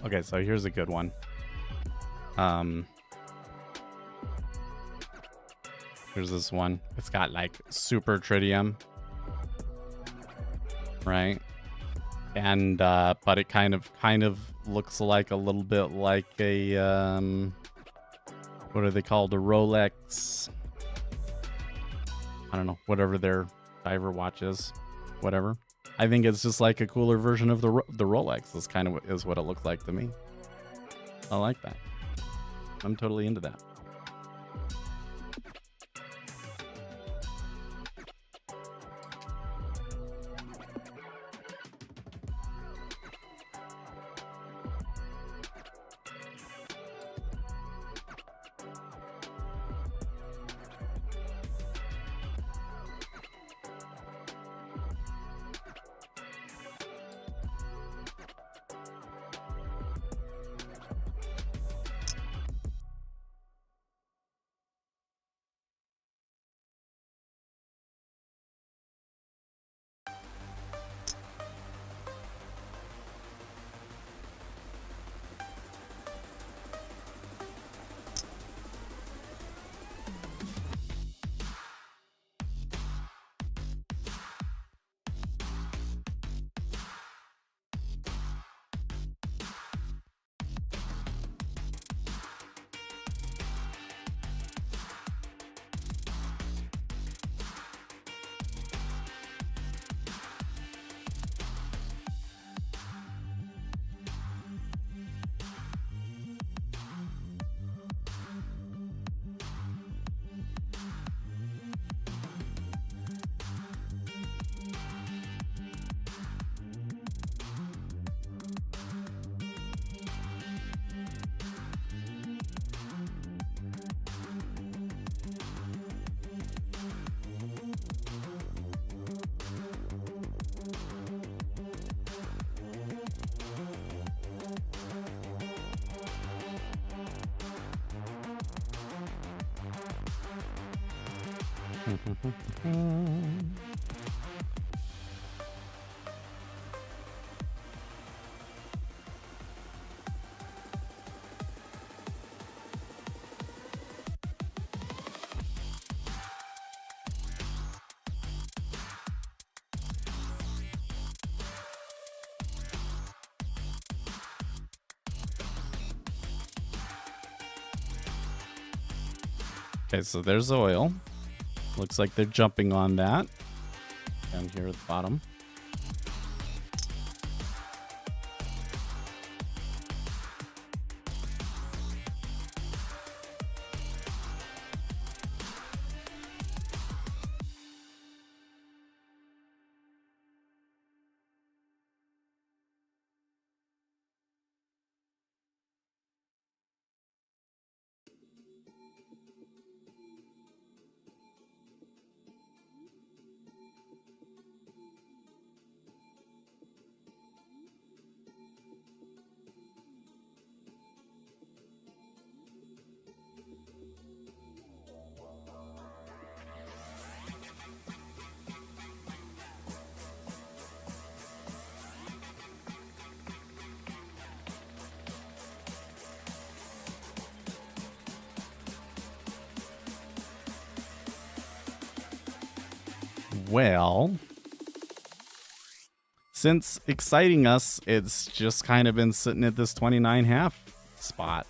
Okay, so here's a good one. Here's this one. It's got like super tritium, right? And but it kind of looks like a little bit like a what are they called? A Rolex. I don't know, whatever their diver watch is, whatever. I think it's just like a cooler version of the Rolex. This kind of is what it looks like to me. I like that. I'm totally into that. Okay, so there's oil. Looks like they're jumping on that. Down here at the bottom. Well, since exciting us, it's just kind of been sitting at this 29.5 spot.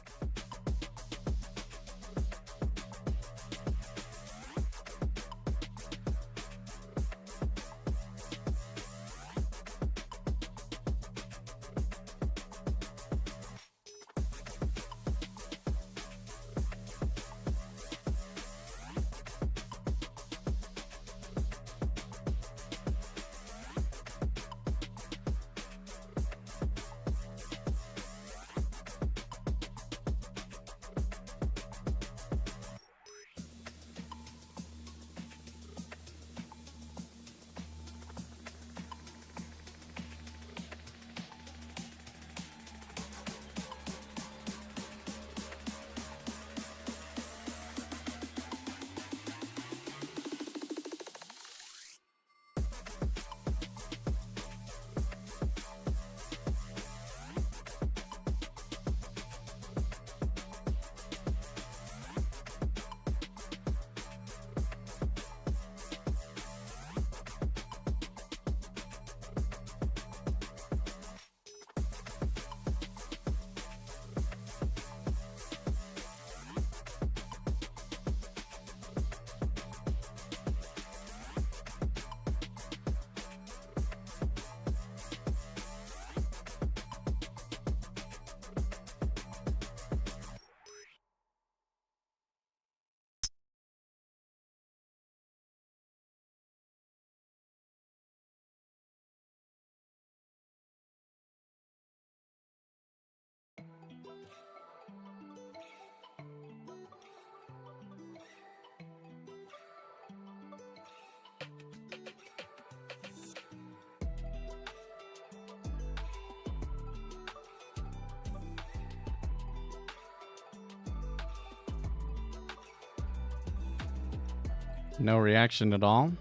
No reaction at all.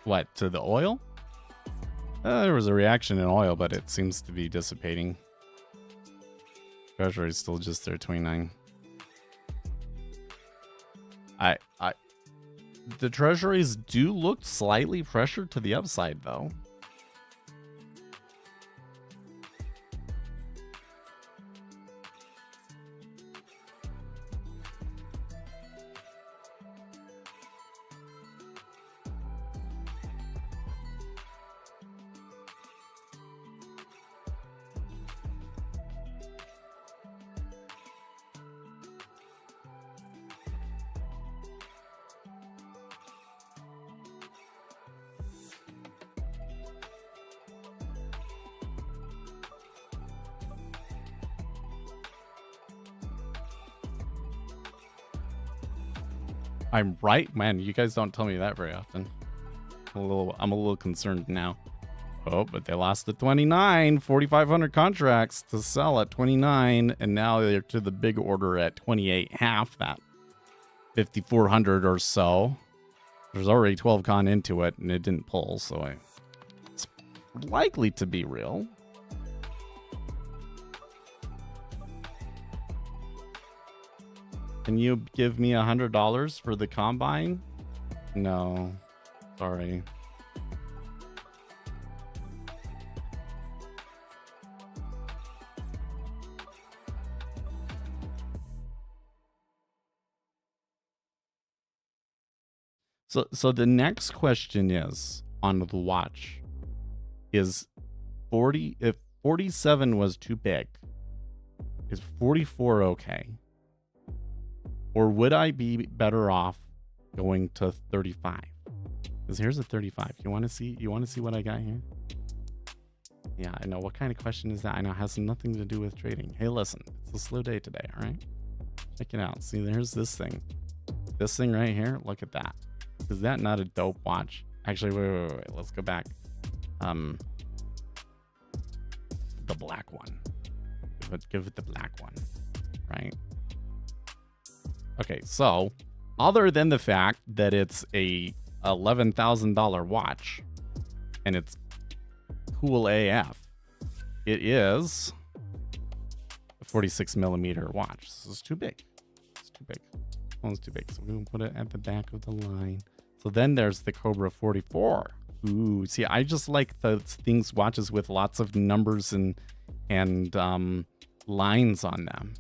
What, to the oil? There was a reaction in oil, but it seems to be dissipating. Treasury is still just there, 29. The treasuries do look slightly pressured to the upside, though. I'm right, man. You guys don't tell me that very often. I'm a little concerned now. Oh, but they lost at 29, 4,500 contracts to sell at 29, and now they're to the big order at 28, half that, 5,400 or so. There's already 12 gone into it, and it didn't pull, so it's likely to be real. Can you give me $100 for the combine? No, sorry. So the next question is on the watch is 40. If 47 was too big, is 44 okay? Or would I be better off going to 35? Because here's a 35. You want to see what I got here? Yeah, I know. What kind of question is that? I know it has nothing to do with trading. Hey, listen, it's a slow day today, all right? Check it out. See, there's this thing. This thing right here. Look at that. Is that not a dope watch? Actually, wait. Let's go back. The black one. Give it the black one, right? Okay, so other than the fact that it's a $11,000 watch and it's cool AF, it is a 46 millimeter watch. This is too big. It's too big. One's too big, so we're gonna put it at the back of the line. So then there's the Cobra 44. Ooh, see, I just like the things watches with lots of numbers and lines on them,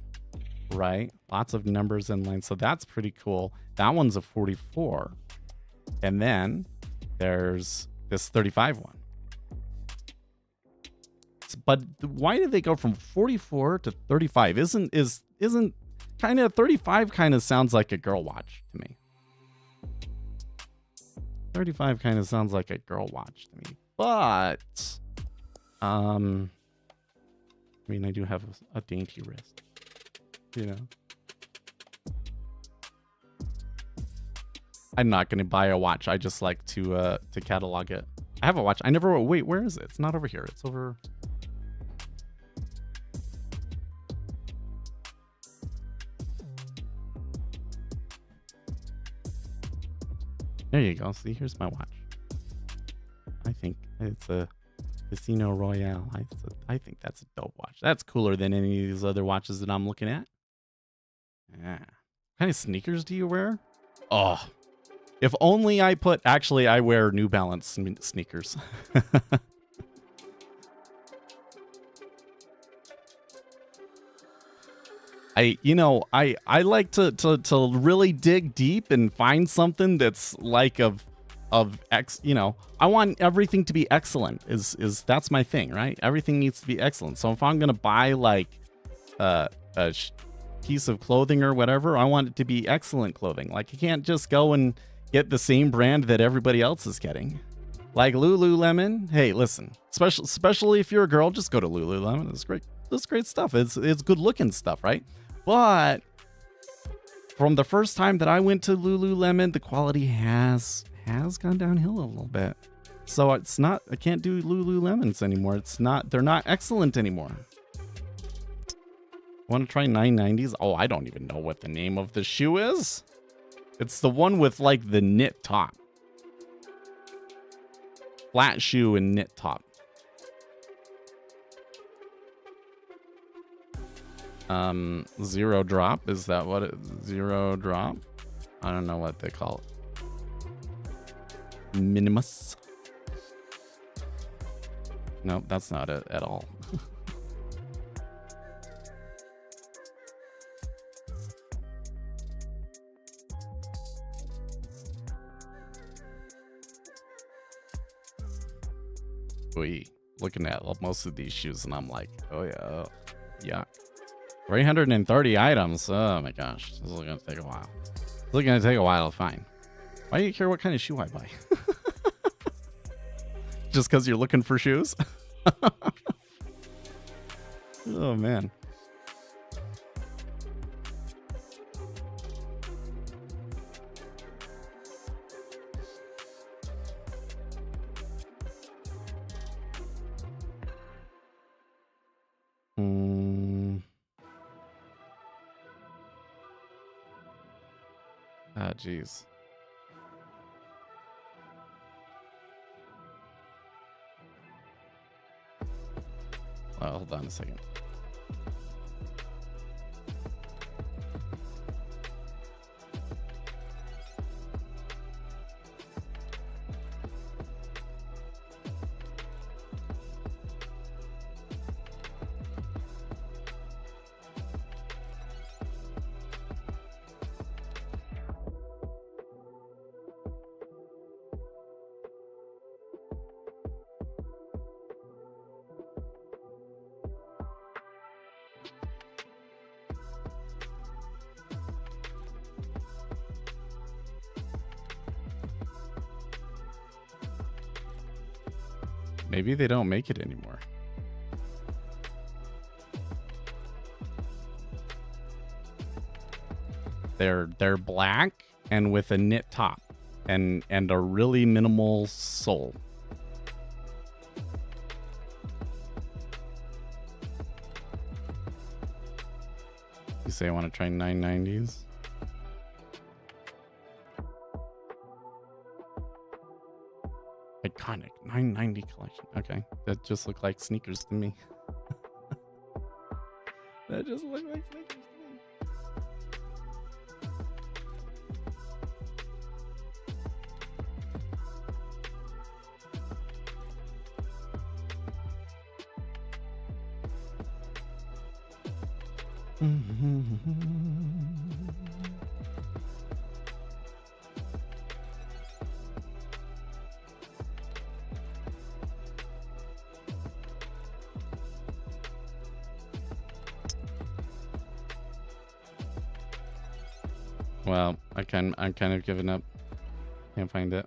right? Lots of numbers and lines. So that's pretty cool. That one's a 44, and then there's this 35 one. But why did they go from 44 to 35? Isn't kind of 35 kind of sounds like a girl watch to me. 35 kind of sounds like a girl watch to me. But I mean, I do have a dainty wrist, you know. I'm not going to buy a watch. I just like to catalog it. I have a watch. I never wait, where is it? It's not over here. It's over. There you go. See, here's my watch. I think it's a Casino Royale. I think that's a dope watch. That's cooler than any of these other watches that I'm looking at. Yeah. What kind of sneakers do you wear? Oh, if only I put... Actually, I wear New Balance sneakers. I like to really dig deep and find something that's like of I want everything to be excellent is that's my thing, right? Everything needs to be excellent. So if I'm going to buy like a piece of clothing or whatever, I want it to be excellent clothing. Like you can't just go and get the same brand that everybody else is getting. Like Lululemon. Hey, listen, especially if you're a girl, just go to Lululemon. It's great. It's great stuff. It's good looking stuff, right? But from the first time that I went to Lululemon, the quality has gone downhill a little bit. So it's not, I can't do Lululemons anymore. They're not excellent anymore. Want to try 990s? Oh, I don't even know what the name of the shoe is. It's the one with like the knit top. Flat shoe and knit top. Zero drop. Is that what it? Zero drop? I don't know what they call it. Minimus. Nope, that's not it at all. Looking at most of these shoes and I'm like, oh yeah, yuck. 330 items. Oh my gosh, this is gonna take a while. This is gonna take a while to find. Why do you care what kind of shoe I buy? Just because you're looking for shoes? Oh man. Jeez. Hold on a second. Maybe they don't make it anymore. They're black and with a knit top and a really minimal sole. You say I want to try 990s? Iconic 990 collection. Okay, that just looked like sneakers to me. That just looked like sneakers to me. Well, I'm kind of giving up. Can't find it.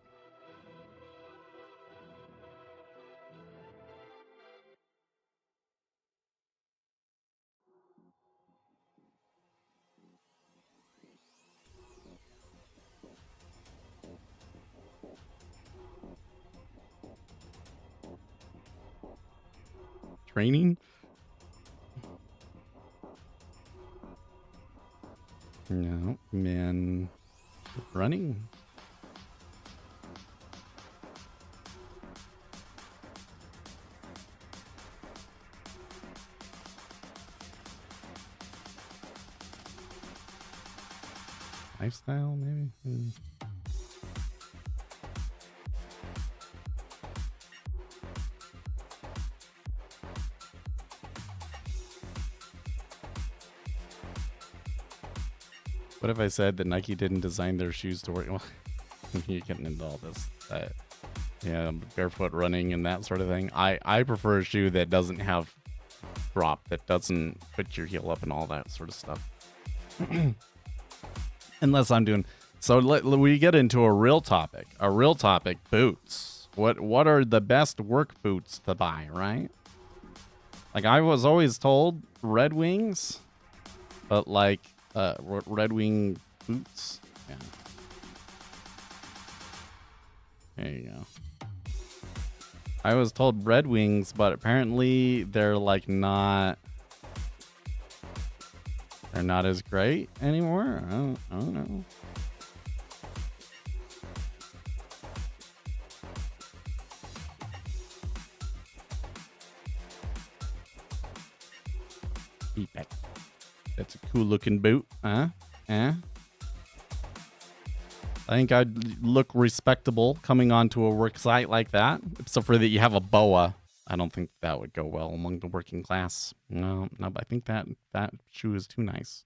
Training? No, man. Running? Lifestyle, maybe? What if I said that Nike didn't design their shoes to work? Well, you're getting into all this. Yeah, barefoot running and that sort of thing. I prefer a shoe that doesn't have drop, that doesn't put your heel up and all that sort of stuff. Unless I'm doing... So we get into a real topic. A real topic, boots. What are the best work boots to buy, right? Like, I was always told Red Wings, but like... Red Wing boots. Yeah. There you go. I was told Red Wings, but apparently they're like not. They're not as great anymore. I don't know. Epic. That's a cool looking boot, huh? I think I'd look respectable coming onto a work site like that. Except for that you have a boa. I don't think that would go well among the working class. No, but I think that shoe is too nice.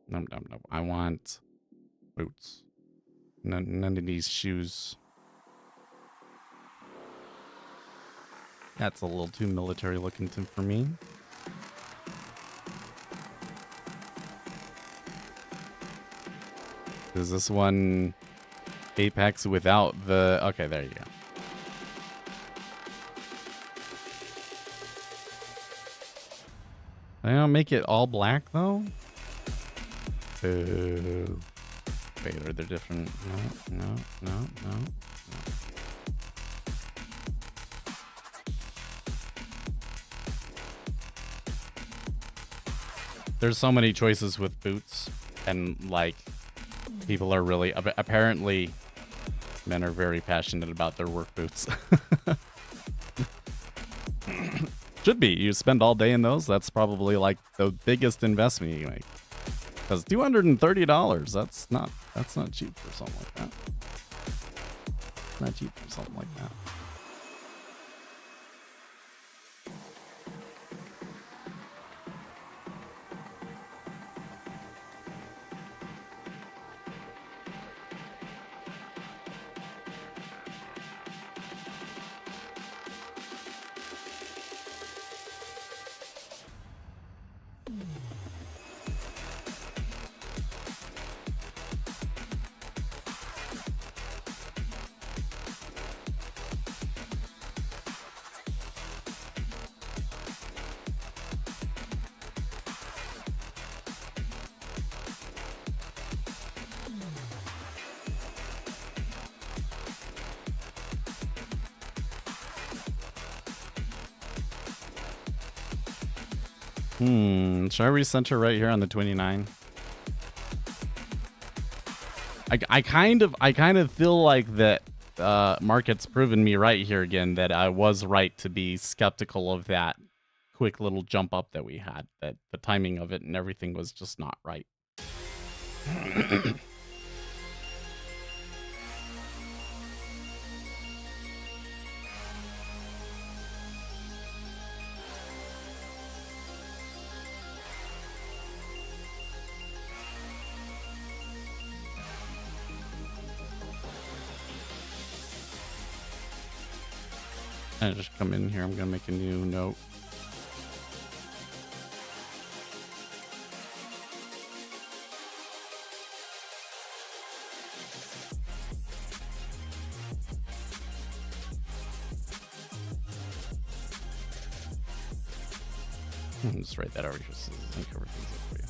No. I want boots. None of these shoes. That's a little too military looking for me. Is this one Apex without the... Okay, there you go. They don't make it all black, though? Ooh. Wait, are there different... No. there's so many choices with boots, and like people are really apparently men are very passionate about their work boots. Should be. You spend all day in those. That's probably like the biggest investment you make. Because $230, that's not cheap for something like that. Not cheap for something like that. Should I recenter right here on the 29? I kind of feel like that market's proven me right here again, that I was right to be skeptical of that quick little jump up that we had, that the timing of it and everything was just not right. I just come in here. I'm gonna make a new note. Just write that over here so I can cover things up for you.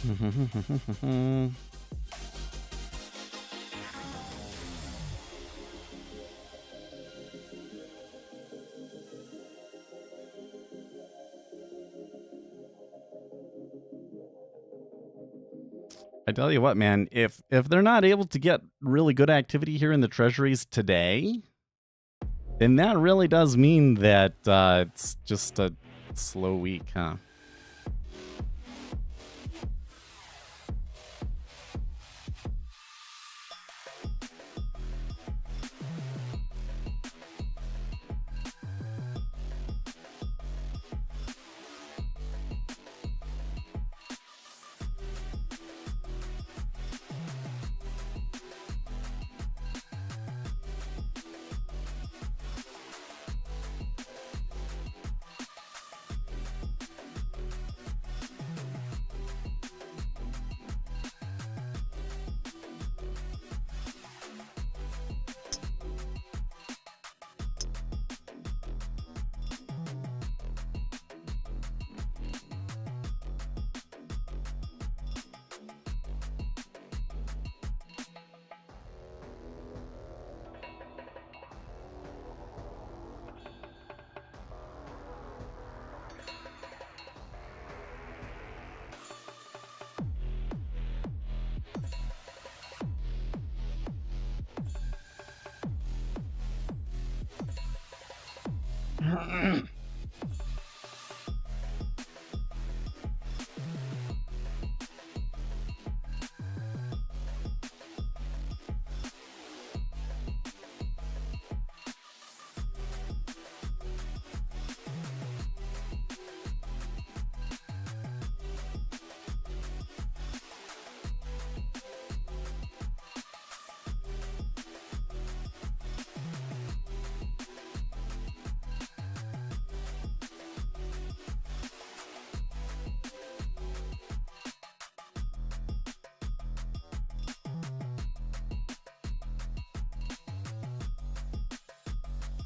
I tell you what, man, if they're not able to get really good activity here in the treasuries today, then that really does mean that it's just a slow week, huh?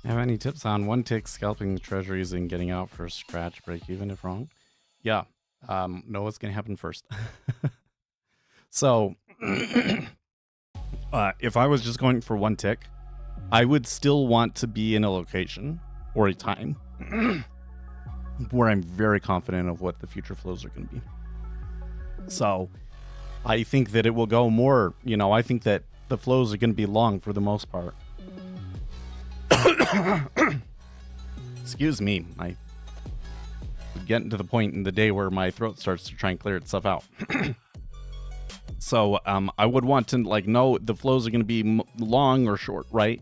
Have any tips on one tick scalping treasuries and getting out for a scratch break even if wrong? Yeah. Know what's gonna happen first. So if I was just going for one tick, I would still want to be in a location or a time where I'm very confident of what the future flows are going to be. So I think that it will go more, I think that the flows are going to be long for the most part. Excuse me. I'm getting to the point in the day where my throat starts to try and clear itself out. So I would want to know the flows are going to be long or short, right?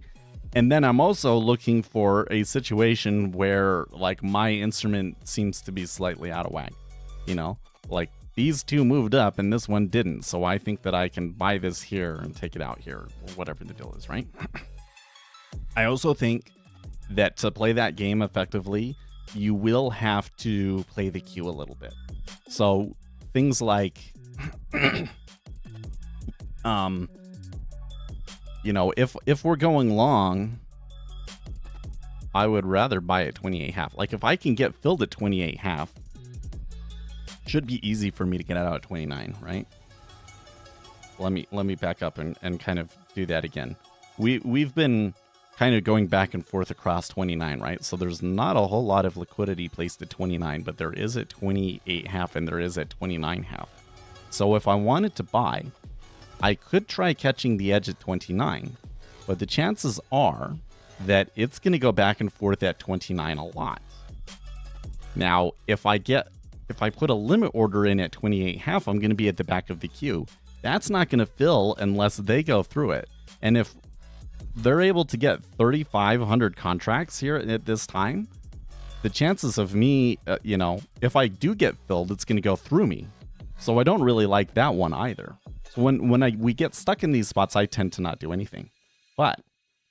And then I'm also looking for a situation where my instrument seems to be slightly out of whack. These two moved up and this one didn't. So I think that I can buy this here and take it out here, or whatever the deal is, right? I also think that to play that game effectively, you will have to play the queue a little bit. So things like if we're going long, I would rather buy at 28.5. If I can get filled at 28.5, should be easy for me to get out at 29, right? Let me back up and kind of do that again. We've been kind of going back and forth across 29, right? So there's not a whole lot of liquidity placed at 29, but there is at 28.5 and there is at 29.5. So if I wanted to buy, I could try catching the edge at 29, but the chances are that it's going to go back and forth at 29 a lot. Now, if I put a limit order in at 28.5, I'm going to be at the back of the queue. That's not going to fill unless they go through it. And if they're able to get 3,500 contracts here at this time, the chances of me, if I do get filled, it's going to go through me. So I don't really like that one either. So when we get stuck in these spots, I tend to not do anything. But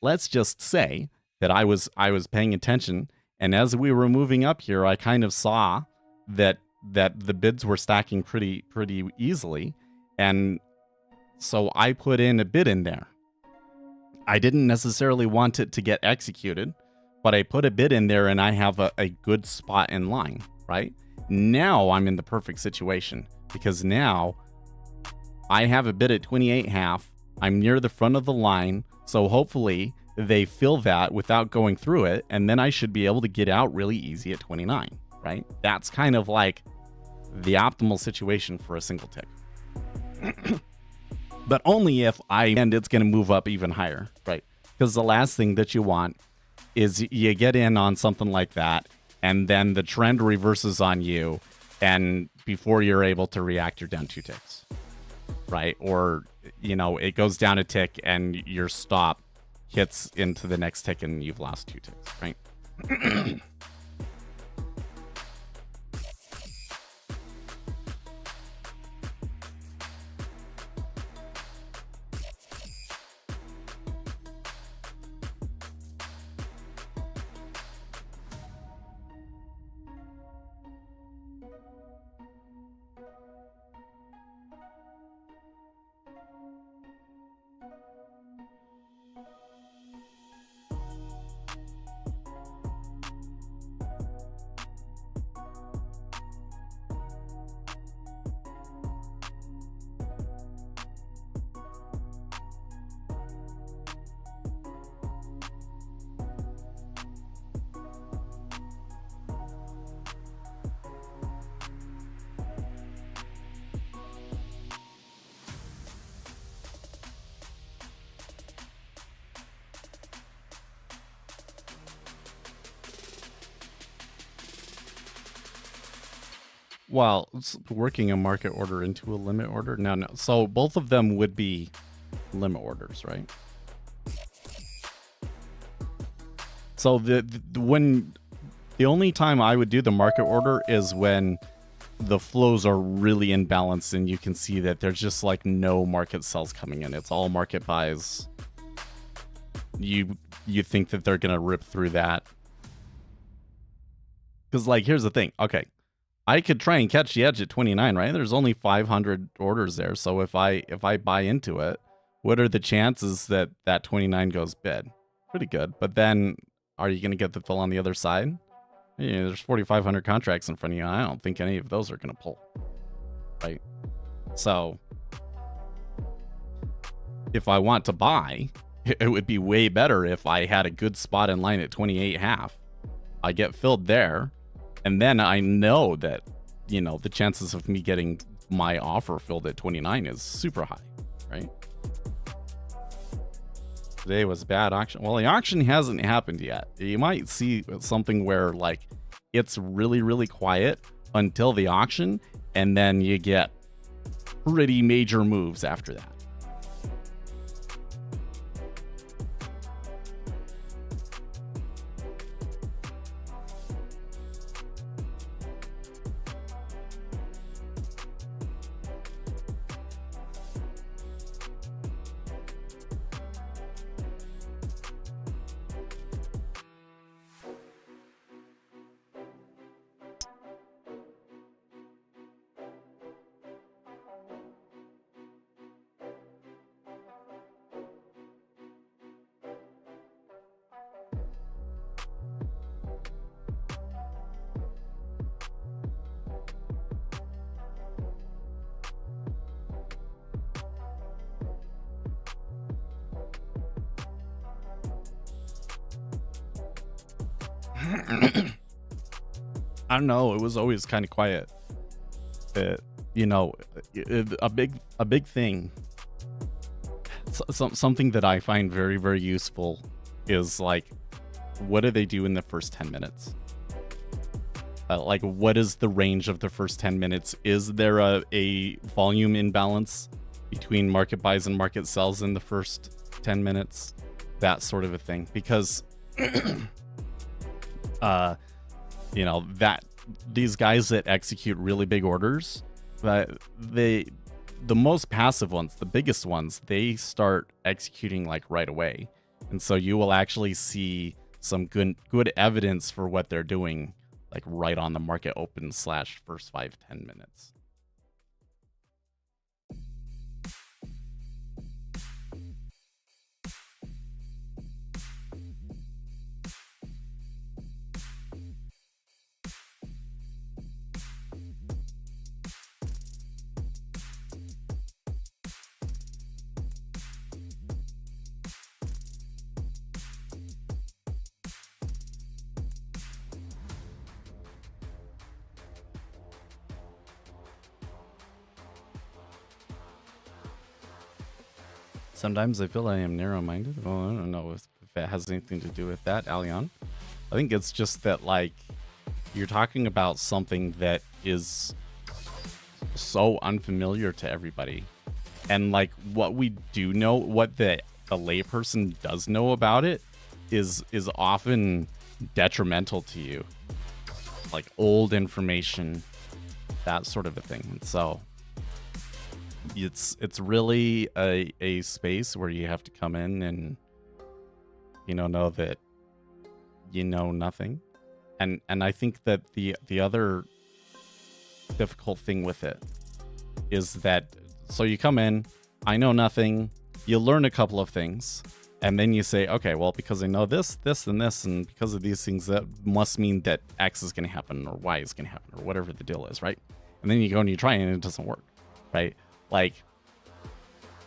let's just say that I was paying attention, and as we were moving up here, I kind of saw that the bids were stacking pretty easily, and so I put in a bid in there. I didn't necessarily want it to get executed, but I put a bid in there, and I have a good spot in line, right? Now I'm in the perfect situation, because now I have a bid at 28.5. I'm near the front of the line, so hopefully they fill that without going through it, and then I should be able to get out really easy at 29, right? That's kind of like the optimal situation for a single tick. But only if it's going to move up even higher, right? Because the last thing that you want is you get in on something like that, and then the trend reverses on you, and before you're able to react, you're down 2 ticks, right? Or, it goes down a tick, and your stop hits into the next tick, and you've lost 2 ticks, right? Well, it's working a market order into a limit order? No. So both of them would be limit orders, right? So the only time I would do the market order is when the flows are really imbalanced and you can see that there's just no market sells coming in. It's all market buys. You think that they're gonna rip through that. Because here's the thing. Okay. I could try and catch the edge at 29, right? There's only 500 orders there. So if I buy into it, what are the chances that 29 goes bid? Pretty good. But then are you going to get the fill on the other side? There's 4,500 contracts in front of you. I don't think any of those are going to pull, right? So if I want to buy, it would be way better if I had a good spot in line at 28.5. I get filled there, and then I know that, the chances of me getting my offer filled at 29 is super high, right? Today was a bad auction. Well, the auction hasn't happened yet. You might see something where like it's really, really quiet until the auction, and then you get pretty major moves after that. I don't know. It was always kind of quiet. A big thing. Something that I find very, very useful is like, what do they do in the first 10 minutes? Like, what is the range of the first 10 minutes? Is there a volume imbalance between market buys and market sells in the first 10 minutes? That sort of a thing. Because that these guys that execute really big orders, the most passive ones, the biggest ones, they start executing like right away, and so you will actually see some good evidence for what they're doing, like right on the market open / first 5-10 minutes. Sometimes I feel I am narrow-minded. Well, I don't know if it has anything to do with that, Alion. I think it's just that, like, you're talking about something that is so unfamiliar to everybody. And, like, what we do know, what the layperson does know about it is often detrimental to you. Like, old information, that sort of a thing. And so it's really a space where you have to come in and know that you know nothing, and I think that the other difficult thing with it is that, so you come in, I know nothing, you learn a couple of things, and then you say, okay, well, because I know this and this, and because of these things, that must mean that X is going to happen or Y is going to happen or whatever the deal is, right? And then you go and you try and it doesn't work, right? Like,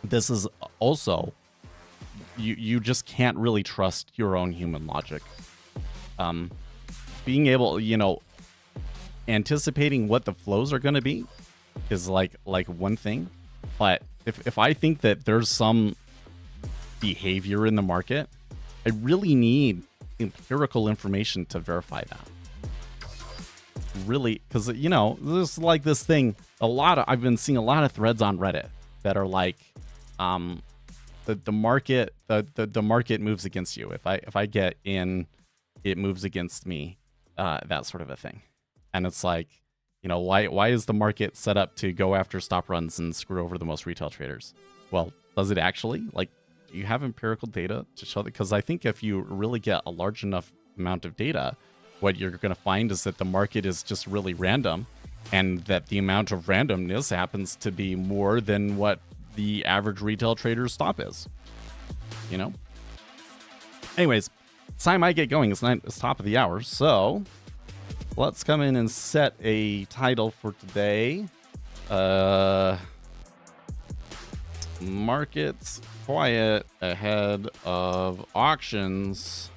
this is also, you just can't really trust your own human logic. Being able, anticipating what the flows are going to be is like one thing, but if I think that there's some behavior in the market, I really need empirical information to verify that. Really, because there's like this thing. I've been seeing a lot of threads on Reddit that are like, the market moves against you. If I get in, it moves against me. That sort of a thing. And it's like, why is the market set up to go after stop runs and screw over the most retail traders? Well, does it actually? Like, do you have empirical data to show that? Because I think if you really get a large enough amount of data, what you're going to find is that the market is just really random, and that the amount of randomness happens to be more than what the average retail trader's stop is. Anyways, time I get going. It's top of the hour, so let's come in and set a title for today. Markets quiet ahead of auctions.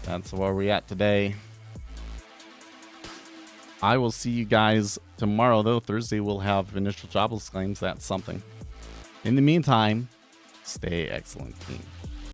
That's where we're at today. I will see you guys tomorrow, though. Thursday we'll have initial jobless claims. That's something. In the meantime, stay excellent, team.